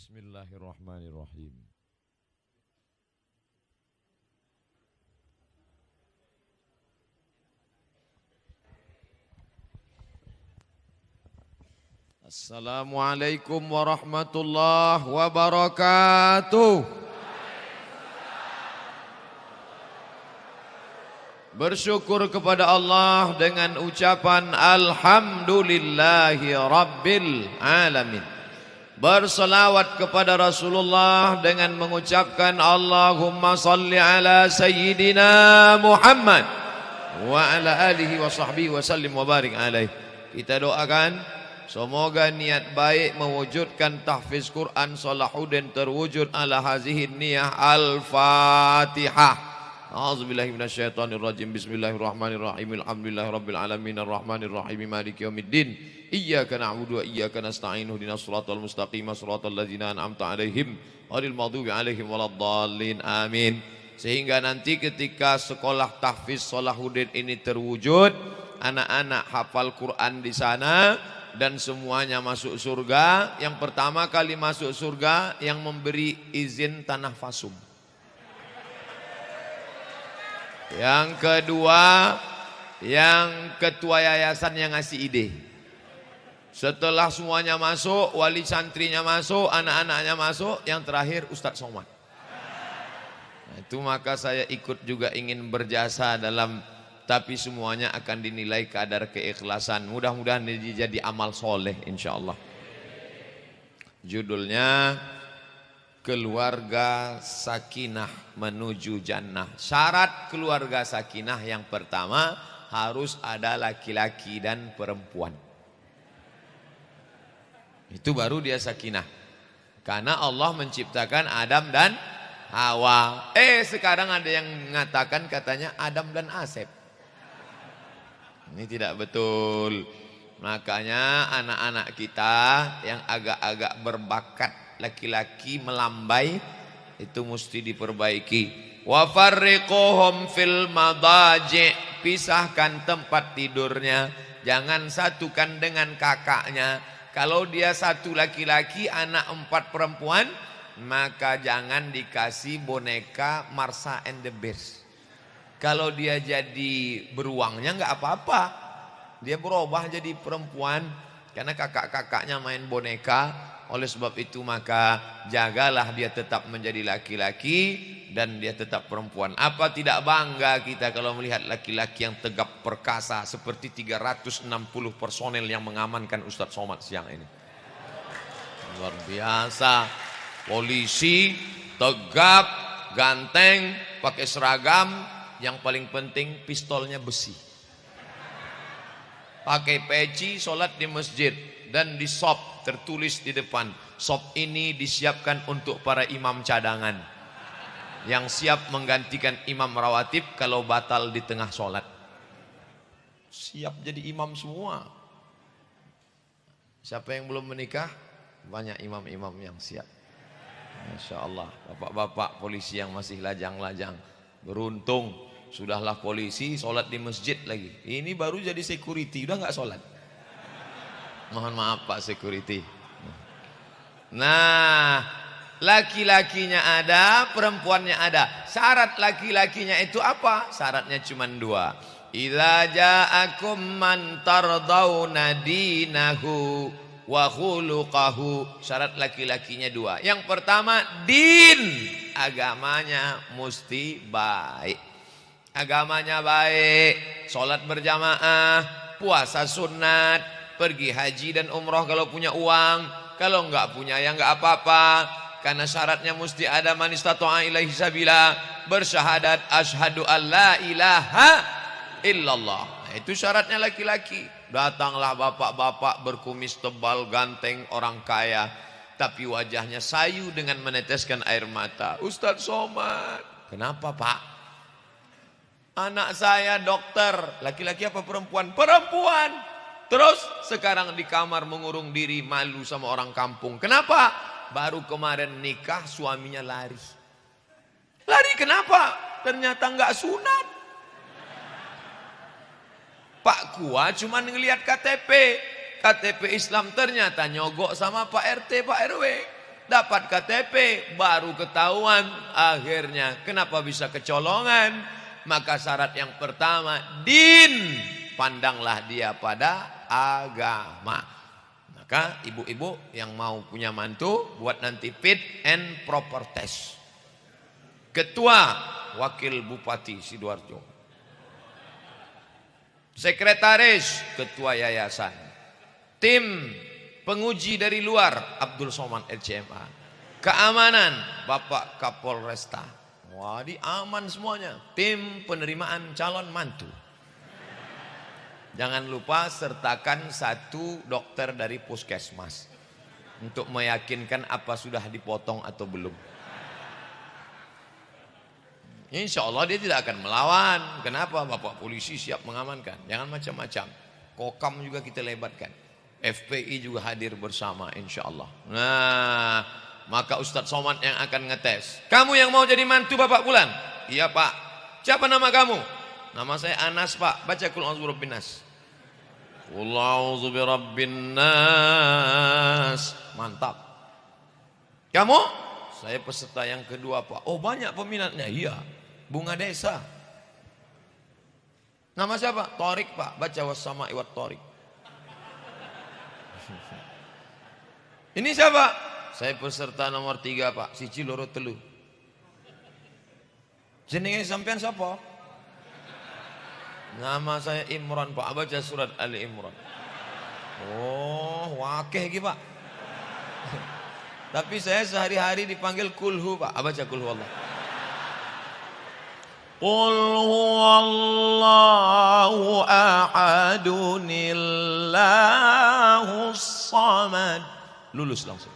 Bismillahirrahmanirrahim. Assalamualaikum warahmatullahi wabarakatuh. Bersyukur kepada Allah dengan ucapan Alhamdulillahi Rabbil Alamin. Berselawat kepada Rasulullah dengan mengucapkan Allahumma salli ala Sayyidina Muhammad wa ala alihi wa sahbihi wa sallim wa barik alaih. Kita doakan semoga niat baik mewujudkan tahfiz Quran Salahuddin terwujud ala hazihin niyah. Al-Fatihah. A'udzubillahi minasyaitonirrajim. Bismillahirrahmanirrahim. Alhamdulillahirabbil alamin arrahmanirrahim maliki yaumiddin. Iyyaka na'budu wa iyyaka nasta'in. Ihdinas siratal mustaqim, siratal ladzina an'amta 'alaihim ghairil maghdubi 'alaihim waladdallin. Amin. Sehingga nanti ketika sekolah tahfiz Salahuddin ini terwujud, anak-anak hafal Quran di sana dan semuanya masuk surga. Yang pertama kali masuk surga yang memberi izin tanah fasum. Yang kedua, yang ketua yayasan yang ngasih ide. Setelah semuanya masuk, wali santrinya masuk, anak-anaknya masuk, yang terakhir Ustadz Somad. Nah, itu maka saya ikut juga ingin berjasa dalam, tapi semuanya akan dinilai kadar keikhlasan. Mudah-mudahan ini jadi amal soleh insyaallah. Judulnya Keluarga Sakinah Menuju Jannah. Syarat keluarga sakinah yang pertama harus ada laki-laki dan perempuan. Itu baru dia sakinah. Karena Allah menciptakan Adam dan Hawa. Sekarang ada yang mengatakan katanya Adam dan Asep. Ini tidak betul. Makanya anak-anak kita yang agak-agak berbakat laki-laki melambai itu mesti diperbaiki. Wa farriquhum fil madaji', pisahkan tempat tidurnya, jangan satukan dengan kakaknya. Kalau dia satu laki-laki, anak 4 perempuan, maka jangan dikasih boneka Marsa and the Bears. Kalau dia jadi beruangnya enggak apa-apa, dia berubah jadi perempuan karena kakak-kakaknya main boneka. Oleh sebab itu maka jagalah dia tetap menjadi laki-laki dan dia tetap perempuan. Apa tidak bangga kita kalau melihat laki-laki yang tegap perkasa seperti 360 personel yang mengamankan Ustadz Somad siang ini. Luar biasa. Polisi tegap, ganteng, pakai seragam, yang paling penting pistolnya besi. Pakai peci, sholat di masjid dan di shop tertulis di depan, shop ini disiapkan untuk para imam cadangan yang siap menggantikan imam rawatib kalau batal di tengah sholat. Siap jadi imam semua. Siapa yang belum menikah? Banyak imam-imam yang siap. Masya Allah. Bapak-bapak polisi yang masih lajang-lajang, beruntung sudahlah polisi, sholat di masjid lagi. Ini baru jadi security, udah nggak sholat. Mohon maaf Pak Security. Nah, laki-lakinya ada, perempuannya ada. Syarat laki-lakinya itu apa? Syaratnya cuma 2. Idza ja'akum man tardawna dinahu wa khuluquhu. Syarat laki-lakinya 2. Yang pertama, din. Agamanya mesti baik. Agamanya baik, sholat berjamaah, puasa sunat, pergi haji dan umroh kalau punya uang. Kalau enggak punya ya enggak apa-apa. Karena syaratnya mesti ada man istata'a ilaihi sabila, bersyahadat asyhadu alla ilaha illallah. Nah, itu syaratnya laki-laki. Datanglah bapak-bapak berkumis tebal, ganteng, orang kaya, tapi wajahnya sayu dengan meneteskan air mata. Ustadz Somad, kenapa Pak? Anak saya dokter, laki-laki apa perempuan? Perempuan. Terus sekarang di kamar mengurung diri, malu sama orang kampung. Kenapa? Baru kemarin nikah suaminya lari. Lari kenapa? Ternyata enggak sunat. Pak Kua cuma ngelihat KTP Islam, ternyata nyogok sama Pak RT, Pak RW. dapat KTP, baru ketahuan akhirnya kenapa bisa kecolongan. Maka syarat yang pertama, din, pandanglah dia pada agama. Maka ibu-ibu yang mau punya mantu, buat nanti fit and proper test. Ketua Wakil Bupati Sidoarjo, sekretaris Ketua Yayasan, tim penguji dari luar Abdul Somad LCMA, keamanan Bapak Kapolresta. Wah, di aman semuanya. Tim penerimaan calon mantu. Jangan lupa sertakan 1 dokter dari puskesmas untuk meyakinkan apa sudah dipotong atau belum. Insya Allah dia tidak akan melawan. Kenapa? Bapak polisi siap mengamankan. Jangan macam-macam. Kokam juga kita lebatkan. FPI juga hadir bersama insya Allah. Nah, maka Ustadz Somad yang akan ngetes. Kamu yang mau jadi mantu Bapak Bulan? Iya Pak. Siapa nama kamu? Nama saya Anas Pak. Baca Qul a'udzu birabbin nas. Qul a'udzu birabbin nas. Mantap. Kamu? Saya peserta yang kedua Pak. Oh banyak peminatnya. Iya. Bunga Desa. Nama siapa? Torik Pak. Baca wassama'i wat Torik. Ini siapa? Saya peserta nomor 3 Pak. Siji loro telu. Jenenge sampean siapa? Nama saya Imran Pak. Baca surat Ali Imran. Oh, wakeh iki Pak. Tapi saya sehari-hari dipanggil kulhu Pak. Baca kulhu Allah. Qul huwallahu ahadunillahus samad. Lulus langsung.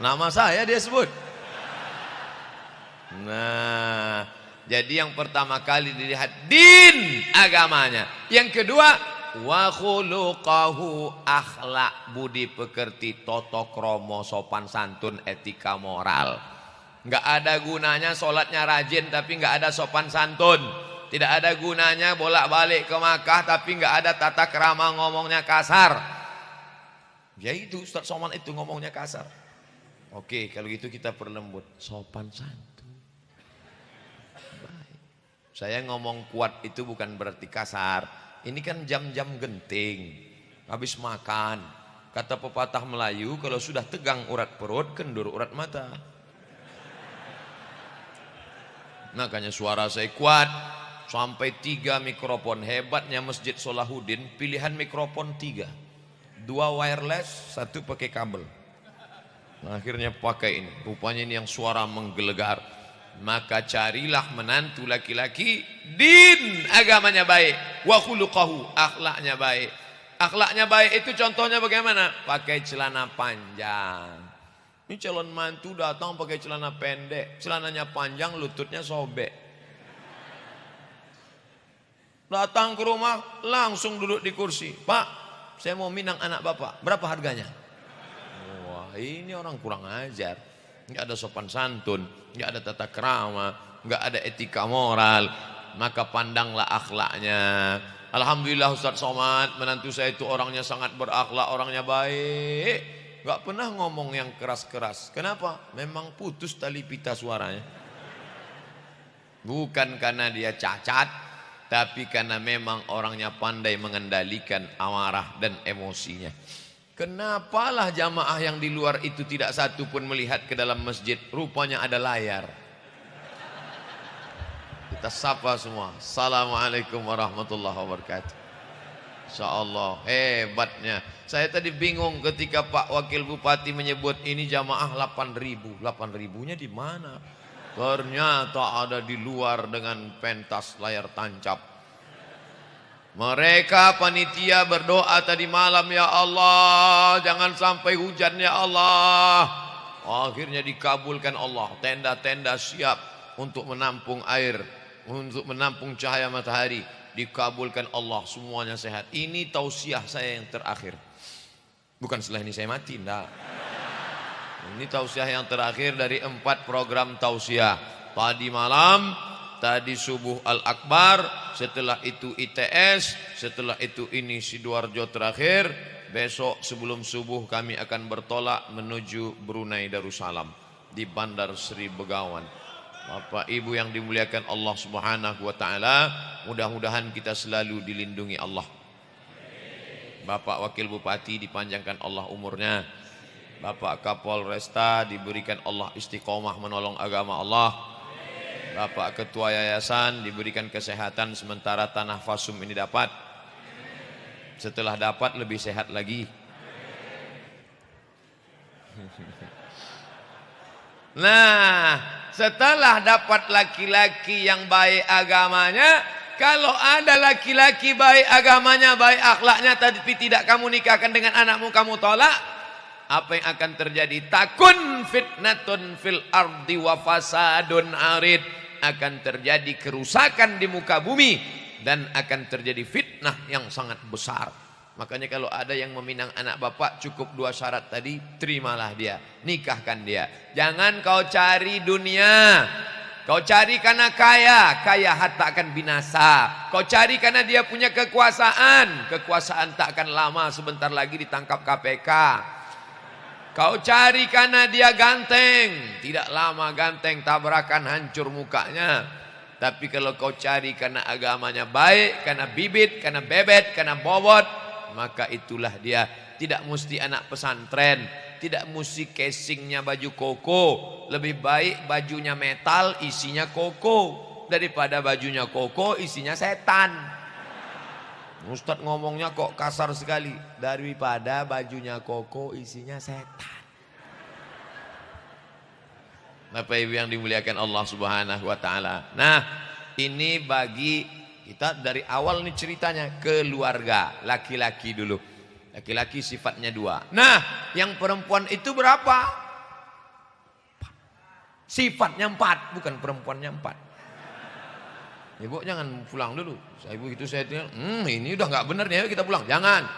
Nama saya dia sebut. Nah, jadi yang pertama kali dilihat din agamanya. Yang kedua wa khuluqahu, akhlak budi pekerti, toto kromo, sopan santun, etika moral. Enggak ada gunanya sholatnya rajin tapi enggak ada sopan santun. Tidak ada gunanya bolak-balik ke Makkah tapi enggak ada tata krama, ngomongnya kasar. Ya itu Ustadz Somad itu ngomongnya kasar. Oke, kalau gitu kita perlembut, sopan santun. Baik. Saya ngomong kuat itu bukan berarti kasar. Ini kan jam-jam genting. Habis makan. Kata pepatah Melayu, kalau sudah tegang urat perut, kendur urat mata. Makanya suara saya kuat. Sampai 3 mikrofon. Hebatnya Masjid Solahuddin, pilihan mikrofon 3. 2 wireless, 1 pakai kabel. Nah, akhirnya pakai ini. Rupanya ini yang suara menggelegar. Maka carilah menantu laki-laki din, agamanya baik, wa khuluqahu, akhlaknya baik. Akhlaknya baik itu contohnya bagaimana? Pakai celana panjang. Ini calon mantu datang pakai celana pendek, celananya panjang, lututnya sobek. Datang ke rumah langsung duduk di kursi. Pak, saya mau minang anak bapak, berapa harganya? Wah, ini orang kurang ajar. Nggak ada sopan santun, nggak ada tata krama, nggak ada etika moral. Maka pandanglah akhlaknya. Alhamdulillah Ustadz Somad, menantu saya itu orangnya sangat berakhlak, orangnya baik. Nggak pernah ngomong yang keras-keras. Kenapa? Memang putus tali pita suaranya. Bukan karena dia cacat, tapi karena memang orangnya pandai mengendalikan amarah dan emosinya. Kenapalah jamaah yang di luar itu tidak satu pun melihat ke dalam masjid? Rupanya ada layar. Kita sapa semua. Assalamualaikum warahmatullahi wabarakatuh. Insyaallah hebatnya. Saya tadi bingung ketika Pak Wakil Bupati menyebut ini jamaah 8.000. 8.000-nya di mana? Ternyata ada di luar dengan pentas layar tancap. Mereka panitia berdoa tadi malam, ya Allah, jangan sampai hujan ya Allah. Akhirnya dikabulkan Allah. Tenda-tenda siap untuk menampung air, untuk menampung cahaya matahari. Dikabulkan Allah, semuanya sehat. Ini tausiah saya yang terakhir. Bukan setelah ini saya mati, enggak. Ini tausiah yang terakhir dari 4 program tausiah. Tadi malam, tadi subuh Al-Akbar, setelah itu ITS, setelah itu ini Sidoarjo terakhir. besok sebelum subuh kami akan bertolak menuju Brunei Darussalam di Bandar Sri Begawan. Bapak Ibu yang dimuliakan Allah Subhanahu wa taala, mudah-mudahan kita selalu dilindungi Allah. Bapak Wakil Bupati dipanjangkan Allah umurnya. Bapak Kapolresta diberikan Allah istiqomah menolong agama Allah. Bapak Ketua Yayasan diberikan kesehatan sementara tanah fasum ini dapat. Setelah dapat lebih sehat lagi. Nah, setelah dapat laki-laki yang baik agamanya, kalau ada laki-laki baik agamanya, baik akhlaknya, tapi tidak kamu nikahkan dengan anakmu, kamu tolak, apa yang akan terjadi? Takun fitnatun fil ardi wa fasadun arid. Akan terjadi kerusakan di muka bumi dan akan terjadi fitnah yang sangat besar. Makanya kalau ada yang meminang anak bapak, cukup 2 syarat tadi, terimalah dia, nikahkan dia. Jangan kau cari dunia, kau cari karena kaya, kaya harta akan binasa. Kau cari karena dia punya kekuasaan, kekuasaan tak akan lama, sebentar lagi ditangkap KPK. Kau cari karena dia ganteng, tidak lama ganteng, tabrakan hancur mukanya. Tapi kalau kau cari karena agamanya baik, karena bibit, karena bebet, karena bobot, maka itulah dia. Tidak mesti anak pesantren, tidak mesti casingnya baju koko. Lebih baik bajunya metal, isinya koko, daripada bajunya koko, isinya setan. Ustadz ngomongnya kok kasar sekali. Daripada bajunya koko, isinya setan. Bapak Ibu yang dimuliakan Allah Subhanahu wa taala. Nah, ini bagi kita dari awal nih ceritanya, keluarga, laki-laki dulu. Laki-laki sifatnya 2. Nah, yang perempuan itu berapa? Sifatnya 4, bukan perempuannya 4. Ibu jangan pulang dulu. Ibu itu saya tinggal, ini udah nggak bener nih, kita pulang. Jangan.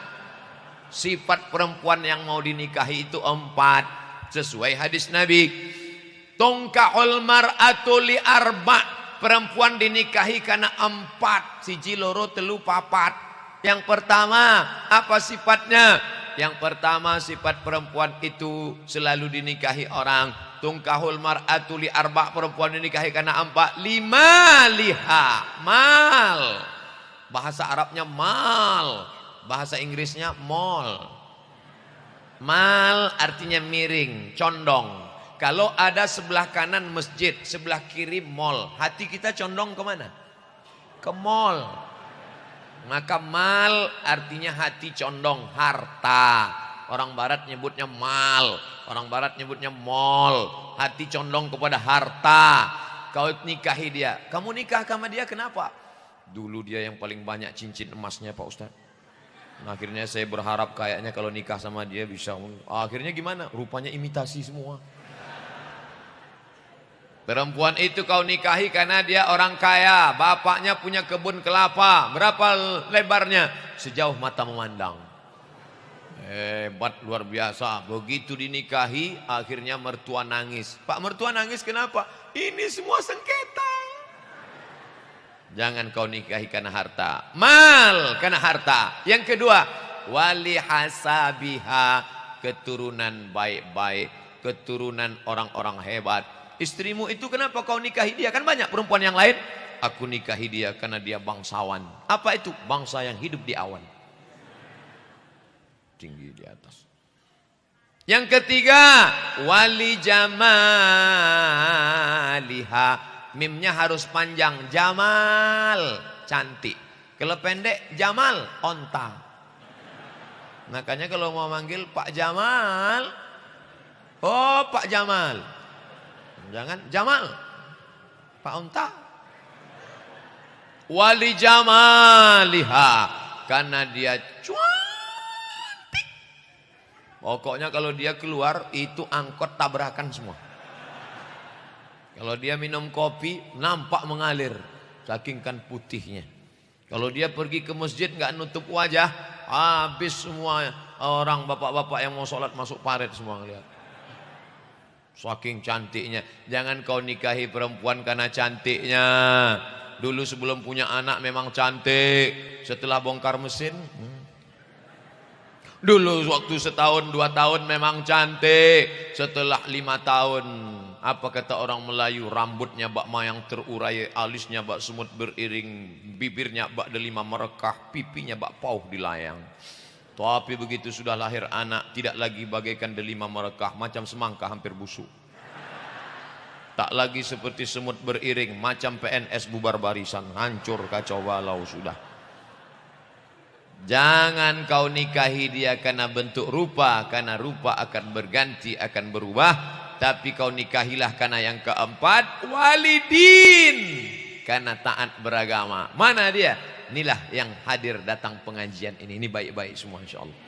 Sifat perempuan yang mau dinikahi itu 4 sesuai hadis Nabi. Tungkahul mar'atu li arba'. Perempuan dinikahi karena 4. Siji loro telu papat. Yang pertama, apa sifatnya? Yang pertama, sifat perempuan itu selalu dinikahi orang. Tungkahul mar'atu li arba', perempuan dinikahi karena 4. 5 liha, mal. Bahasa Arabnya mal, bahasa Inggrisnya mall. Mal artinya miring, condong. Kalau ada sebelah kanan masjid, sebelah kiri mall, hati kita condong kemana? Ke mall. Maka mal artinya hati condong, harta. Orang barat nyebutnya mal, orang barat nyebutnya mall. Hati condong kepada harta. Kau nikahi dia, kamu nikah sama dia kenapa? Dulu dia yang paling banyak cincin emasnya Pak Ustadz. Nah, akhirnya saya berharap kayaknya kalau nikah sama dia bisa. Akhirnya gimana? Rupanya imitasi semua. Perempuan itu kau nikahi karena dia orang kaya, bapaknya punya kebun kelapa. Berapa lebarnya? Sejauh mata memandang. Hebat, luar biasa. Begitu dinikahi, akhirnya mertua nangis. Pak, mertua nangis kenapa? Ini semua sengketa. Jangan kau nikahi karena harta. Mal karena harta. Yang kedua, wali hasabiha, keturunan baik-baik, keturunan orang-orang hebat. Istrimu itu kenapa kau nikahi dia? Kan banyak perempuan yang lain. Aku nikahi dia karena dia bangsawan. Apa itu? Bangsa yang hidup di awan, tinggi di atas. Yang ketiga, wali jamaliha. Mimnya harus panjang. Jamal, cantik. Kalau pendek, Jamal, onta. Makanya kalau mau manggil Pak Jamal, oh Pak Jamal, jangan Jamal, Pak Onta. Wali jamaliha, karena dia cantik. Pokoknya kalau dia keluar itu angkot tabrakan semua. Kalau dia minum kopi nampak mengalir, saking kan putihnya. Kalau dia pergi ke masjid nggak nutup wajah, habis semua orang bapak-bapak yang mau sholat masuk paret semua ngeliat. Saking cantiknya. Jangan kau nikahi perempuan karena cantiknya. Dulu sebelum punya anak memang cantik, setelah bongkar mesin Dulu waktu setahun 2 tahun memang cantik. Setelah 5 tahun, apa kata orang Melayu, rambutnya bak mayang terurai, alisnya bak semut beriring, bibirnya bak delima merekah, pipinya bak pauh dilayang. Tapi begitu sudah lahir anak, tidak lagi bagaikan delima merekah, macam semangka hampir busuk. Tak lagi seperti semut beriring, macam PNS bubar barisan, hancur kacau balau sudah. Jangan kau nikahi dia karena bentuk rupa, karena rupa akan berganti, akan berubah. Tapi kau nikahilah karena yang keempat, walidin, karena taat beragama. Mana dia? Inilah yang hadir datang pengajian ini. Ini baik-baik semua insyaallah.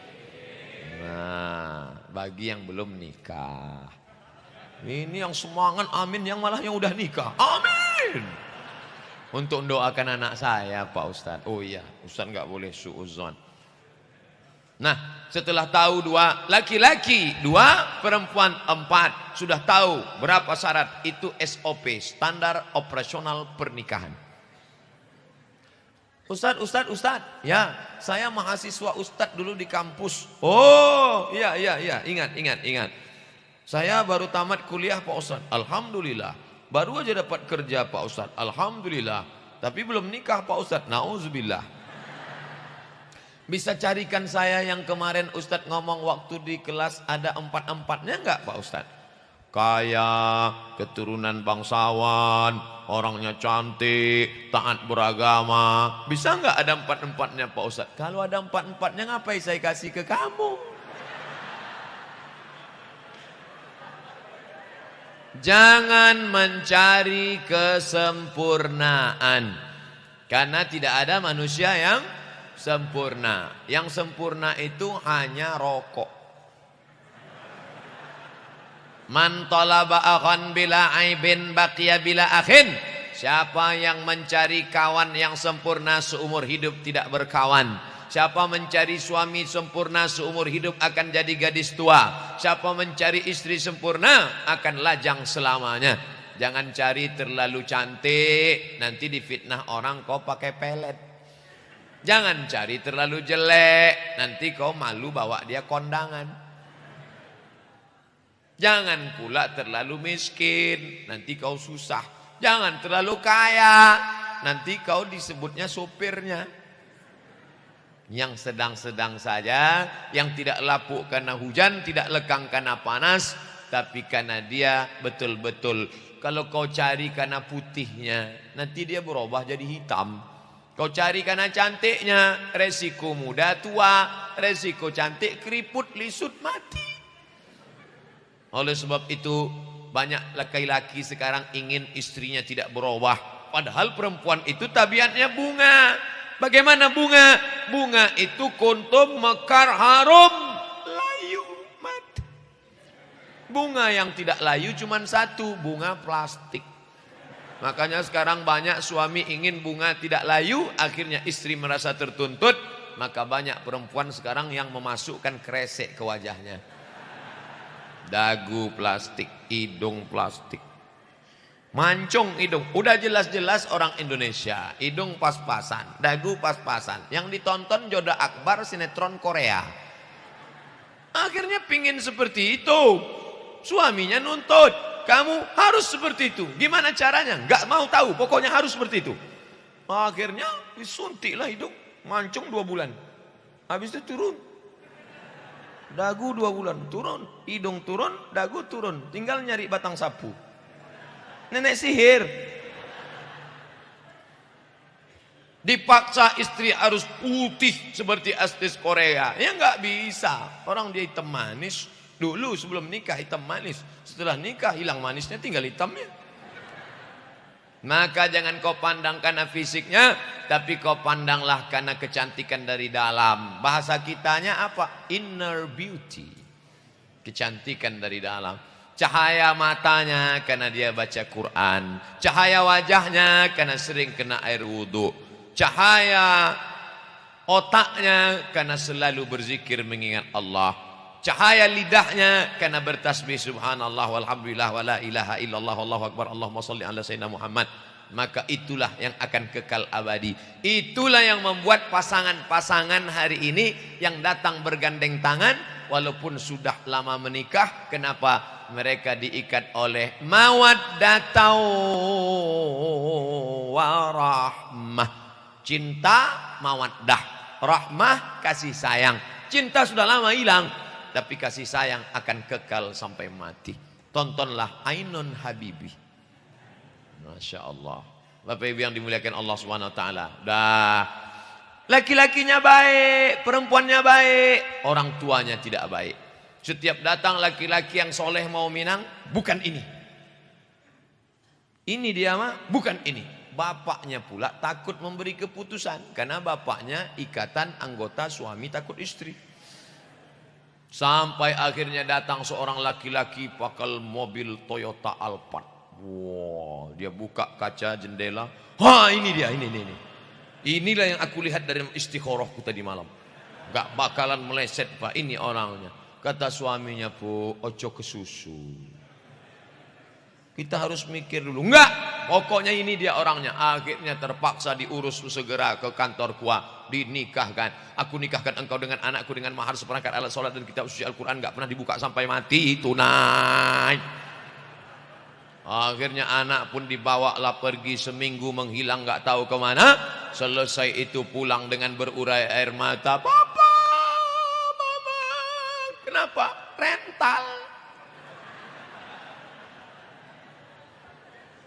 Nah, bagi yang belum nikah, ini yang semangat amin, yang malah yang udah nikah, amin. Untuk mendoakan anak saya Pak Ustadz. Oh iya, Ustadz nggak boleh suudzon. Nah, setelah tahu 2 laki-laki, 2 perempuan, 4, sudah tahu berapa syarat, itu SOP, standar operasional pernikahan. Ustadz, ya saya mahasiswa Ustadz dulu di kampus. Oh iya, ingat. Saya baru tamat kuliah Pak Ustadz, alhamdulillah. Baru aja dapat kerja Pak Ustadz, alhamdulillah. Tapi belum nikah Pak Ustadz, nauzubillah. Bisa carikan saya yang kemarin Ustadz ngomong waktu di kelas ada 4-4-nya enggak Pak Ustadz? Kaya, keturunan bangsawan, orangnya cantik, taat beragama. Bisa enggak ada 4-4-nya Pak Ustadz? Kalau ada 4-4-nya ngapain saya kasih ke kamu? Jangan mencari kesempurnaan, karena tidak ada manusia yang sempurna. Yang sempurna itu hanya rokok. Man talaba akhan bila aibin baqiya bila akhin. Siapa yang mencari kawan yang sempurna seumur hidup tidak berkawan. Siapa mencari suami sempurna seumur hidup akan jadi gadis tua. Siapa mencari istri sempurna akan lajang selamanya. Jangan cari terlalu cantik, nanti difitnah orang kau pakai pelet. Jangan cari terlalu jelek, nanti kau malu bawa dia kondangan. Jangan pula terlalu miskin, nanti kau susah. Jangan terlalu kaya, nanti kau disebutnya sopirnya. Yang sedang-sedang saja, yang tidak lapuk karena hujan, tidak lekang karena panas, tapi karena dia betul-betul. Kalau kau cari karena putihnya, nanti dia berubah jadi hitam. Kau cari karena cantiknya, resiko muda tua, resiko cantik keriput lisut mati. Oleh sebab itu banyak laki-laki sekarang ingin istrinya tidak berubah, padahal perempuan itu tabiatnya bunga. Bagaimana bunga? Bunga itu kuntum mekar harum layu mati. Bunga yang tidak layu cuma satu, bunga plastik. Makanya sekarang banyak suami ingin bunga tidak layu, akhirnya istri merasa tertuntut. Maka banyak perempuan sekarang yang memasukkan kresek ke wajahnya. Dagu plastik, hidung plastik. Mancung hidung, udah jelas-jelas orang Indonesia, hidung pas-pasan, dagu pas-pasan. Yang ditonton Joda Akbar sinetron Korea. Akhirnya pingin seperti itu. Suaminya nuntut, kamu harus seperti itu. Gimana caranya? Gak mau tahu, pokoknya harus seperti itu. Akhirnya disuntiklah hidung, mancung 2 bulan. Habis itu turun. Dagu 2 bulan, turun. Hidung turun, dagu turun. Tinggal nyari batang sapu. Nenek sihir. Dipaksa istri harus putih seperti artis Korea. Ya nggak bisa. Orang dia hitam manis. Dulu sebelum nikah hitam manis. Setelah nikah hilang manisnya, tinggal hitamnya. Maka jangan kau pandang karena fisiknya, tapi kau pandanglah karena kecantikan dari dalam. Bahasa kitanya apa? Inner beauty. Kecantikan dari dalam. Cahaya matanya karena dia baca Quran. Cahaya wajahnya karena sering kena air wudhu. Cahaya otaknya karena selalu berzikir mengingat Allah. Cahaya lidahnya karena bertasbih subhanallah walhamdulillah wala ilaha illallah wallahu akbar Allahumma salli ala sayyidina Muhammad. maka itulah yang akan kekal abadi. Itulah yang membuat pasangan-pasangan hari ini yang datang bergandeng tangan walaupun sudah lama menikah, kenapa? Mereka diikat oleh mawaddatau warahmah. Cinta, mawaddah, rahmah, kasih sayang. Cinta sudah lama hilang, tapi kasih sayang akan kekal sampai mati. Tontonlah Ainun Habibi. Masya Allah. Bapak Ibu yang dimuliakan Allah Subhanahu Wa Taala. Dah, laki-lakinya baik, perempuannya baik, orang tuanya tidak baik. Setiap datang laki-laki yang soleh mau minang, bukan ini. Ini dia mah, bukan ini. Bapaknya pula takut memberi keputusan, karena bapaknya ikatan anggota suami takut istri. Sampai akhirnya datang seorang laki-laki pakai mobil Toyota Alphard. Wow, dia buka kaca jendela. Wah, ini dia, ini. Inilah yang aku lihat dari istikharahku tadi malam. Gak bakalan meleset, Pak. Ini orangnya. Kata suaminya, Bu, ojo kesusu. Kita harus mikir dulu. Enggak, pokoknya ini dia orangnya. Akhirnya terpaksa diurus segera ke kantor kuah, dinikahkan. Aku nikahkan engkau dengan anakku dengan mahar seperangkat alat sholat dan kitab suci Al-Quran. Enggak pernah dibuka sampai mati, tunai. Akhirnya anak pun dibawalah pergi seminggu menghilang enggak tahu kemana. Selesai itu pulang dengan berurai air mata. Papa, Mama, kenapa? Rental.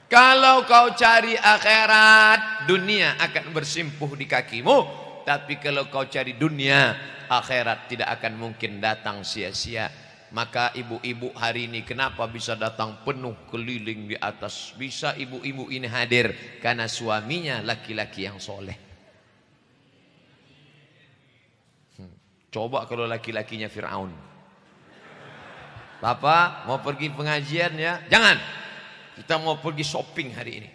Kalau kau cari akhirat, dunia akan bersimpuh di kakimu. Tapi kalau kau cari dunia, akhirat tidak akan mungkin datang sia-sia. Maka ibu-ibu hari ini kenapa bisa datang penuh keliling di atas? Bisa ibu-ibu ini hadir karena suaminya laki-laki yang soleh. Coba kalau laki-lakinya Fir'aun. Bapak mau pergi pengajian ya? Jangan. Kita mau pergi shopping hari ini.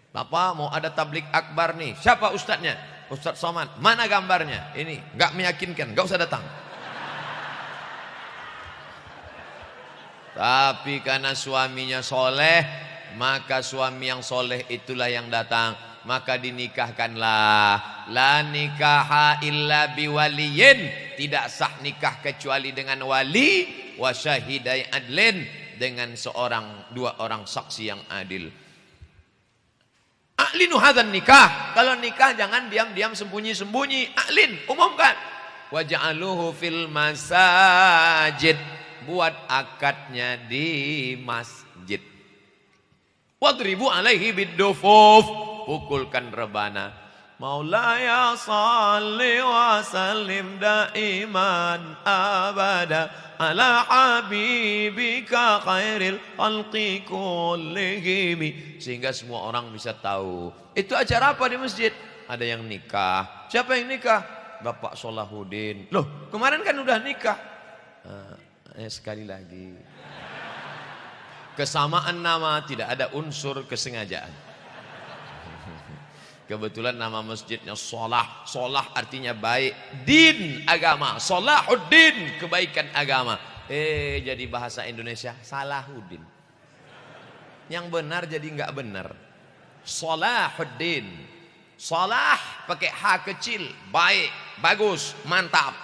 Bapak mau ada tablik akbar nih. Siapa ustadznya? Ustadz Somad. Mana gambarnya? Ini nggak meyakinkan. Nggak usah datang. Tapi karena suaminya soleh, maka suami yang soleh itulah yang datang. Maka dinikahkanlah. La nikaha illa biwaliyin. Tidak sah nikah kecuali dengan wali. Wa syahidai adlin. Dengan dua orang saksi yang adil. A'linu hadzal nikah. Kalau nikah jangan diam-diam sembunyi-sembunyi. A'lin, umumkan. Waj'aluhu fil masajid. Buat akadnya di masjid. Wadribu alaihi biddufuf. Pukulkan rebana. Maulaya salli wa sallim daiman abada ala habibika khairil khalqi kullihim. Sehingga semua orang bisa tahu. Itu acara apa di masjid? Ada yang nikah. Siapa yang nikah? Bapak Solahuddin. Loh, kemarin kan udah nikah. Sekali lagi. Kesamaan nama, tidak ada unsur kesengajaan. Kebetulan nama masjidnya Solah. Solah artinya baik. Din, agama. Solahuddin, kebaikan agama. Jadi bahasa Indonesia Salahuddin. Yang benar jadi enggak benar. Solahuddin. Solah pakai H kecil, baik, bagus, mantap.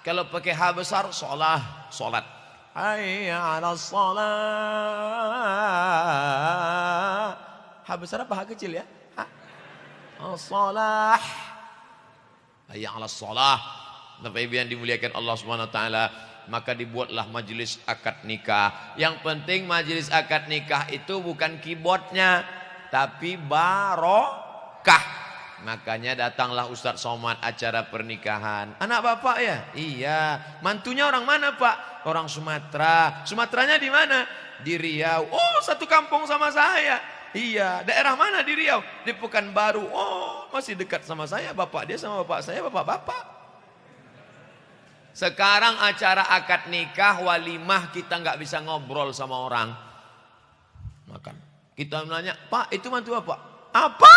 Kalau pakai H besar, solah, solat. Hayya 'alas shalah. H besar apa H kecil ya? As-salah. Hayya 'alas shalah. Bapak Ibu yang dimuliakan Allah Subhanahu wa taala, maka dibuatlah majelis akad nikah. Yang penting majelis akad nikah itu bukan keyboardnya, tapi barokah. Makanya datanglah Ustadz Somad acara pernikahan. Anak bapak ya? Iya. Mantunya orang mana pak? Orang Sumatera. Sumateranya di mana? Di Riau. Oh, satu kampung sama saya. Iya, daerah mana di Riau? Di Pekanbaru. Oh, masih dekat sama saya. Bapak dia sama bapak saya, bapak-bapak. Sekarang acara akad nikah, walimah, kita nggak bisa ngobrol sama orang. Makan. Kita nanya, Pak, itu mantu bapak? Apa?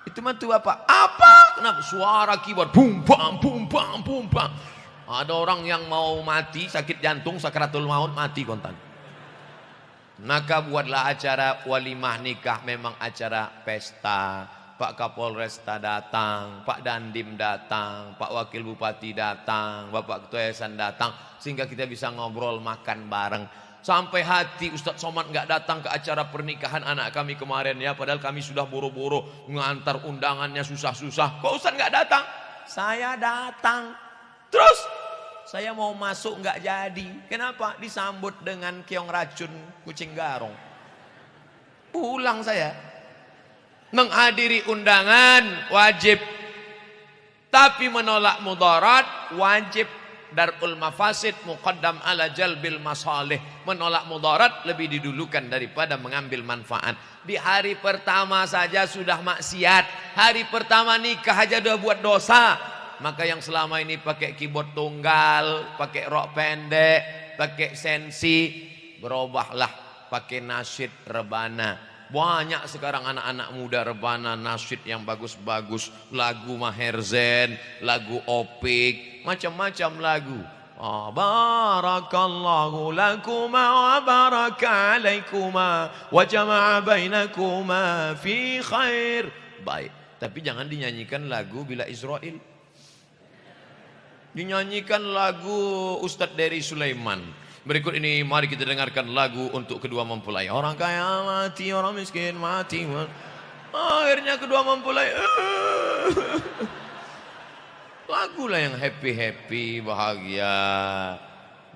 Itu mantu bapak? Apa? Kenapa? Suara keyboard, bum bam, bum bam, bum bam. Ada orang yang mau mati, sakit jantung, sakaratul maut, mati kontan. Maka buatlah acara walimah nikah memang acara pesta. Pak Kapolresta datang, Pak Dandim datang, Pak Wakil Bupati datang, Bapak Ketua Yayasan datang, sehingga kita bisa ngobrol makan bareng. Sampai hati Ustadz Somad nggak datang ke acara pernikahan anak kami kemarin ya, padahal kami sudah boro-boro mengantar undangannya susah-susah. Kok Ustadz nggak datang? Saya datang. Terus saya mau masuk nggak jadi. Kenapa? Disambut dengan keong racun kucing garong. Pulang saya. Menghadiri undangan wajib, tapi menolak mudarat wajib. Darul mafasid muqaddam ala jalbil masalih. Menolak mudarat lebih didulukan daripada mengambil manfaat. Di hari pertama saja sudah maksiat, hari pertama nikah aja udah buat dosa. Maka yang selama ini pakai keyboard tunggal, pakai rok pendek, pakai sensi, berubahlah pakai nasyid rebana. Banyak sekarang anak-anak muda rebana nasyid yang bagus-bagus, lagu Maher Zain, lagu Opik, macam-macam lagu. Barakallahu lakuma wa baraka alaikuma wa jama'a bainakuma fi khair. Baik, tapi jangan dinyanyikan lagu Bila Israel. Dinyanyikan lagu Ustadz Dery Sulaiman. Berikut ini mari kita dengarkan lagu untuk kedua mempelai. Orang kaya mati, orang miskin mati. Akhirnya kedua mempelai. Lagulah yang happy-happy, bahagia.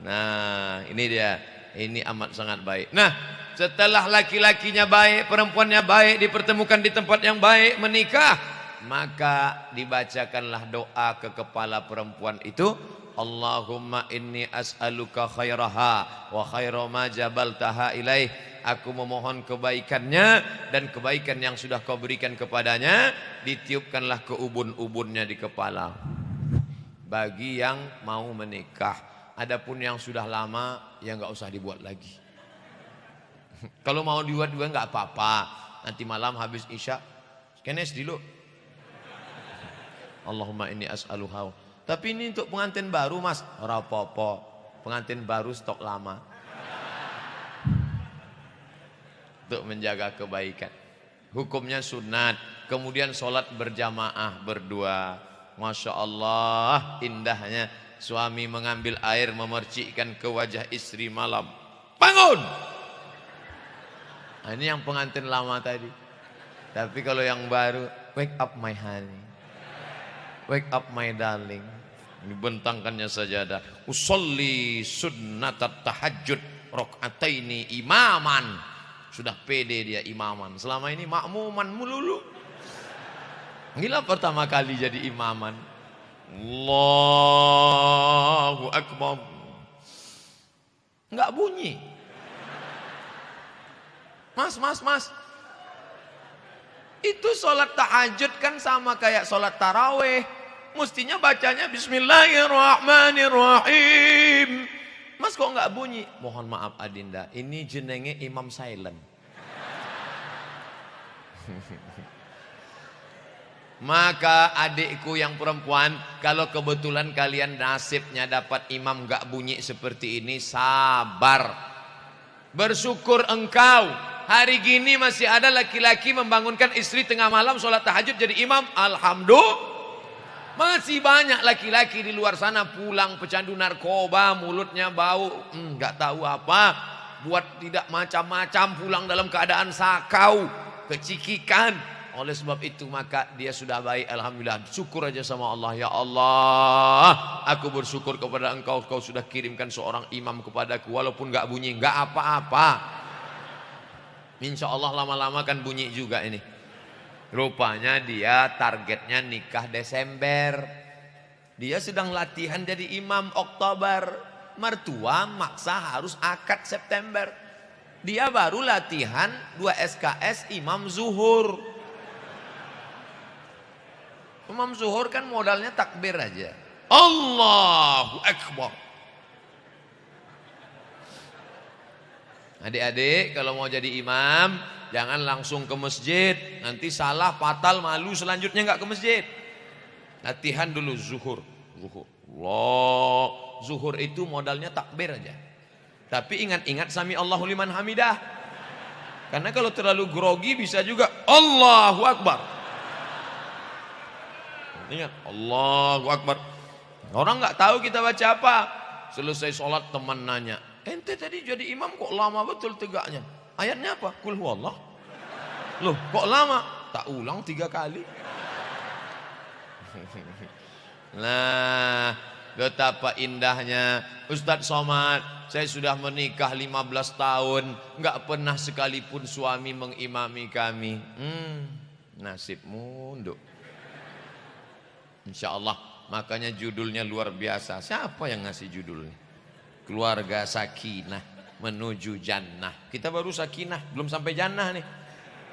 Nah, ini dia. Ini amat sangat baik. Nah, setelah laki-lakinya baik, perempuannya baik, dipertemukan di tempat yang baik, menikah, maka dibacakanlah doa ke kepala perempuan itu. Allahumma inni as'aluka khairaha wa khaira ma jabaltaha ilaih. Aku memohon kebaikannya dan kebaikan yang sudah kau berikan kepadanya. Ditiupkanlah ke ubun-ubunnya di kepala. Bagi yang mau menikah. Adapun yang sudah lama, ya nggak usah dibuat lagi. Kalau mau dibuat juga nggak apa-apa. Nanti malam habis isya, skenes dulu. Allahumma inni as'aluha. Tapi ini untuk pengantin baru mas, ora apa-apa. Pengantin baru stok lama. Untuk menjaga kebaikan. Hukumnya sunat. Kemudian sholat berjamaah berdua. Masya Allah indahnya. Suami mengambil air memercikkan ke wajah istri malam. Bangun! Nah, ini yang pengantin lama tadi. Tapi kalau yang baru, wake up my honey. Wake up my darling. Dibentangkannya sajadah. Usolli sunnatat tahajud rakaataini imaman. Sudah pede dia imaman. Selama ini makmuman melulu. Gila pertama kali jadi imaman. Allahu Akbar. Enggak bunyi. Mas. Itu sholat tahajud kan sama kayak sholat taraweh. Mestinya bacanya Bismillahirrahmanirrahim. Mas kok nggak bunyi? Mohon maaf Adinda, ini jenenge imam silent. Maka adikku yang perempuan, kalau kebetulan kalian nasibnya dapat imam nggak bunyi seperti ini, sabar. Bersyukur engkau. Hari gini masih ada laki-laki membangunkan istri tengah malam sholat tahajud jadi imam. Alhamdulillah. Masih banyak laki-laki di luar sana pulang pecandu narkoba, mulutnya bau, nggak tahu apa, buat tidak macam-macam, pulang dalam keadaan sakau, kecikikan. Oleh sebab itu maka dia sudah baik, alhamdulillah. Syukur aja sama Allah. Ya Allah, aku bersyukur kepada engkau, kau sudah kirimkan seorang imam kepadaku, walaupun nggak bunyi, nggak apa-apa. Insya Allah lama-lama kan bunyi juga ini. Rupanya dia targetnya nikah Desember. Dia sedang latihan jadi imam Oktober. Mertua maksa harus akad September. Dia baru latihan 2 SKS imam zuhur. Imam zuhur kan modalnya takbir aja. Allahu Akbar. Adik-adik kalau mau jadi imam, jangan langsung ke masjid. Nanti salah, fatal, malu selanjutnya nggak ke masjid. Latihan dulu zuhur. Allah. Zuhur itu modalnya takbir aja. Tapi ingat-ingat sami Allahu liman hamidah. Karena kalau terlalu grogi bisa juga Allahu Akbar. Ingat, Allahu Akbar. Orang nggak tahu kita baca apa. Selesai sholat teman nanya, ente tadi jadi imam kok lama betul tegaknya? Ayatnya apa? Qul huwallah. Loh, kok lama? Tak ulang 3 kali. Nah, betapa indahnya Ustadz Somad. Saya sudah menikah 15 tahun, nggak pernah sekalipun suami mengimami kami. Nasib munduk. Insya Allah, makanya judulnya luar biasa. Siapa yang ngasih judulnya? Keluarga Sakinah menuju Jannah. Kita baru Sakinah, belum sampai Jannah nih.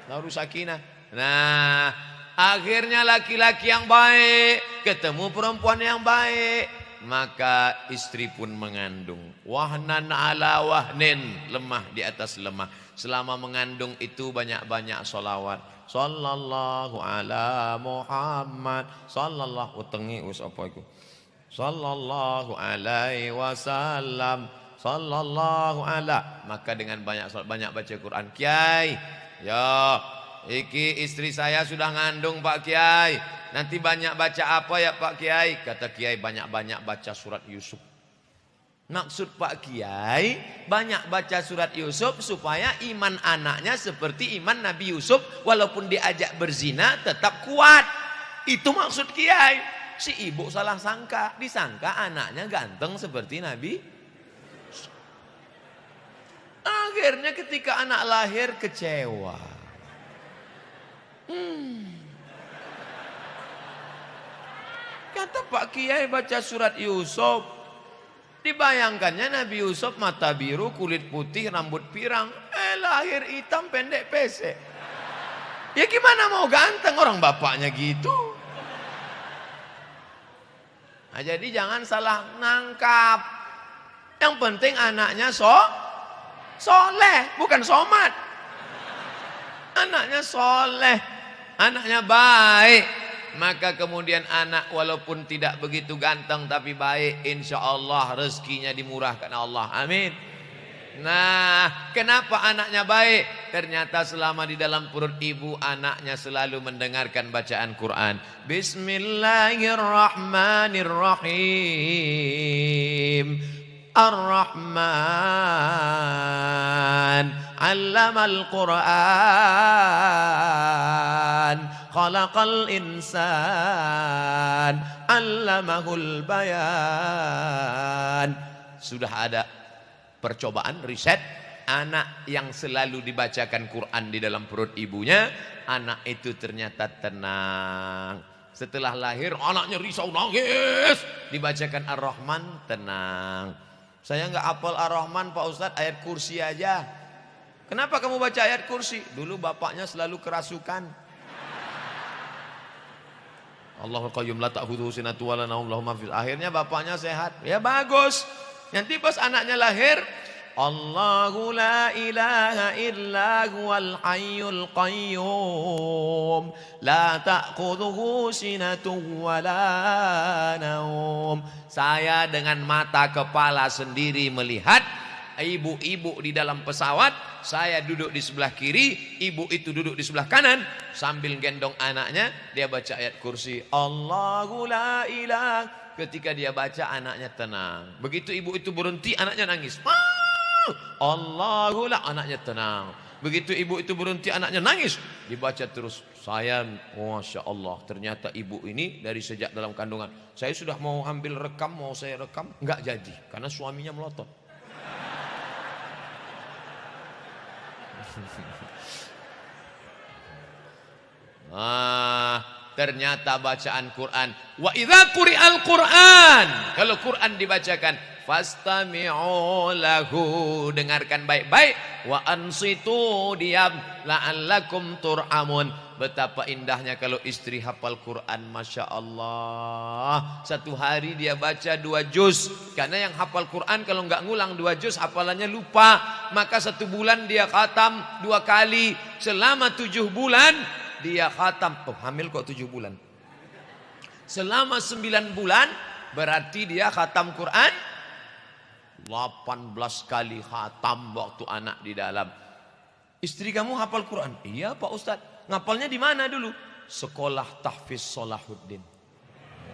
Baru Sakinah. Nah, akhirnya laki-laki yang baik ketemu perempuan yang baik, maka istri pun mengandung. Wahnan ala wahnin, lemah di atas lemah. Selama mengandung itu banyak-banyak sholawat. Sallallahu ala Muhammad, sallallahu tengi us apa itu? Sallallahu alaihi wasallam, sallallahu ala. Maka dengan banyak baca Quran. Kiai, ya, iki istri saya sudah ngandung Pak Kiai. Nanti banyak baca apa ya Pak Kiai? Kata Kiai, banyak-banyak baca surat Yusuf. Maksud Pak Kiai, banyak baca surat Yusuf supaya iman anaknya seperti iman Nabi Yusuf, walaupun diajak berzina tetap kuat. Itu maksud Kiai. Si ibu salah sangka, disangka anaknya ganteng seperti Nabi. Akhirnya ketika anak lahir kecewa. Kata Pak Kiai baca surat Yusuf, dibayangkannya Nabi Yusuf mata biru, kulit putih, rambut pirang. Lahir hitam, pendek, pesek. Ya gimana mau ganteng, orang bapaknya gitu. Nah, jadi jangan salah nangkap. Yang penting anaknya soleh, bukan somat. Anaknya soleh, anaknya baik. Maka kemudian anak walaupun tidak begitu ganteng tapi baik, insya Allah rezekinya dimurahkan Allah. Amin. Nah, kenapa anaknya baik? Ternyata selama di dalam perut ibu anaknya selalu mendengarkan bacaan Quran. Bismillahirrahmanirrahim. Ar-Rahman 'allamal Qur'an, khalaqal insan, 'allamahul bayan. Sudah ada percobaan riset, anak yang selalu dibacakan Quran di dalam perut ibunya, anak itu ternyata tenang. Setelah lahir anaknya risau nangis, dibacakan Ar-Rahman tenang. Saya nggak hafal Ar-Rahman Pak Ustadz, ayat kursi aja. Kenapa kamu baca ayat kursi? Dulu bapaknya selalu kerasukan. Allahul Qayyum la ta'khudhuhu sinatun wa la nawm lahu ma fil. Akhirnya bapaknya sehat. Ya bagus. Nanti pas anaknya lahir, Allahu la ilaha illa huwal hayyul qayyum la ta'khudhuhu sinatun wa la nawm. Saya dengan mata kepala sendiri melihat ibu-ibu di dalam pesawat, saya duduk di sebelah kiri, ibu itu duduk di sebelah kanan, sambil gendong anaknya, dia baca ayat kursi. Allahu la ilaha. Ketika dia baca anaknya tenang. Begitu ibu itu berhenti, anaknya nangis. Allahu la, anaknya tenang. Begitu ibu itu berhenti, anaknya nangis. Dibaca terus. Saya, Masya Allah, ternyata ibu ini dari sejak dalam kandungan. Saya sudah mau ambil rekam, mau saya rekam, nggak jadi karena suaminya melotot. Ternyata bacaan Quran. Wa idza quri'al Quran, kalau Quran dibacakan, fastami'u lahu, dengarkan baik-baik. Wa ansitu, diam, la'allakum turhamun. Betapa indahnya kalau istri hafal Quran, Masya Allah. Satu hari dia baca 2 juz. Karena yang hafal Quran kalau nggak ngulang 2 juz hafalannya lupa. Maka 1 bulan dia khatam 2 kali. Selama 7 bulan dia khatam. Oh, hamil kok 7 bulan. Selama 9 bulan berarti dia khatam Quran 18 kali khatam waktu anak di dalam. Istri kamu hafal Quran? Iya Pak Ustadz. Ngapalnya di mana dulu? Sekolah Tahfiz Salahuddin.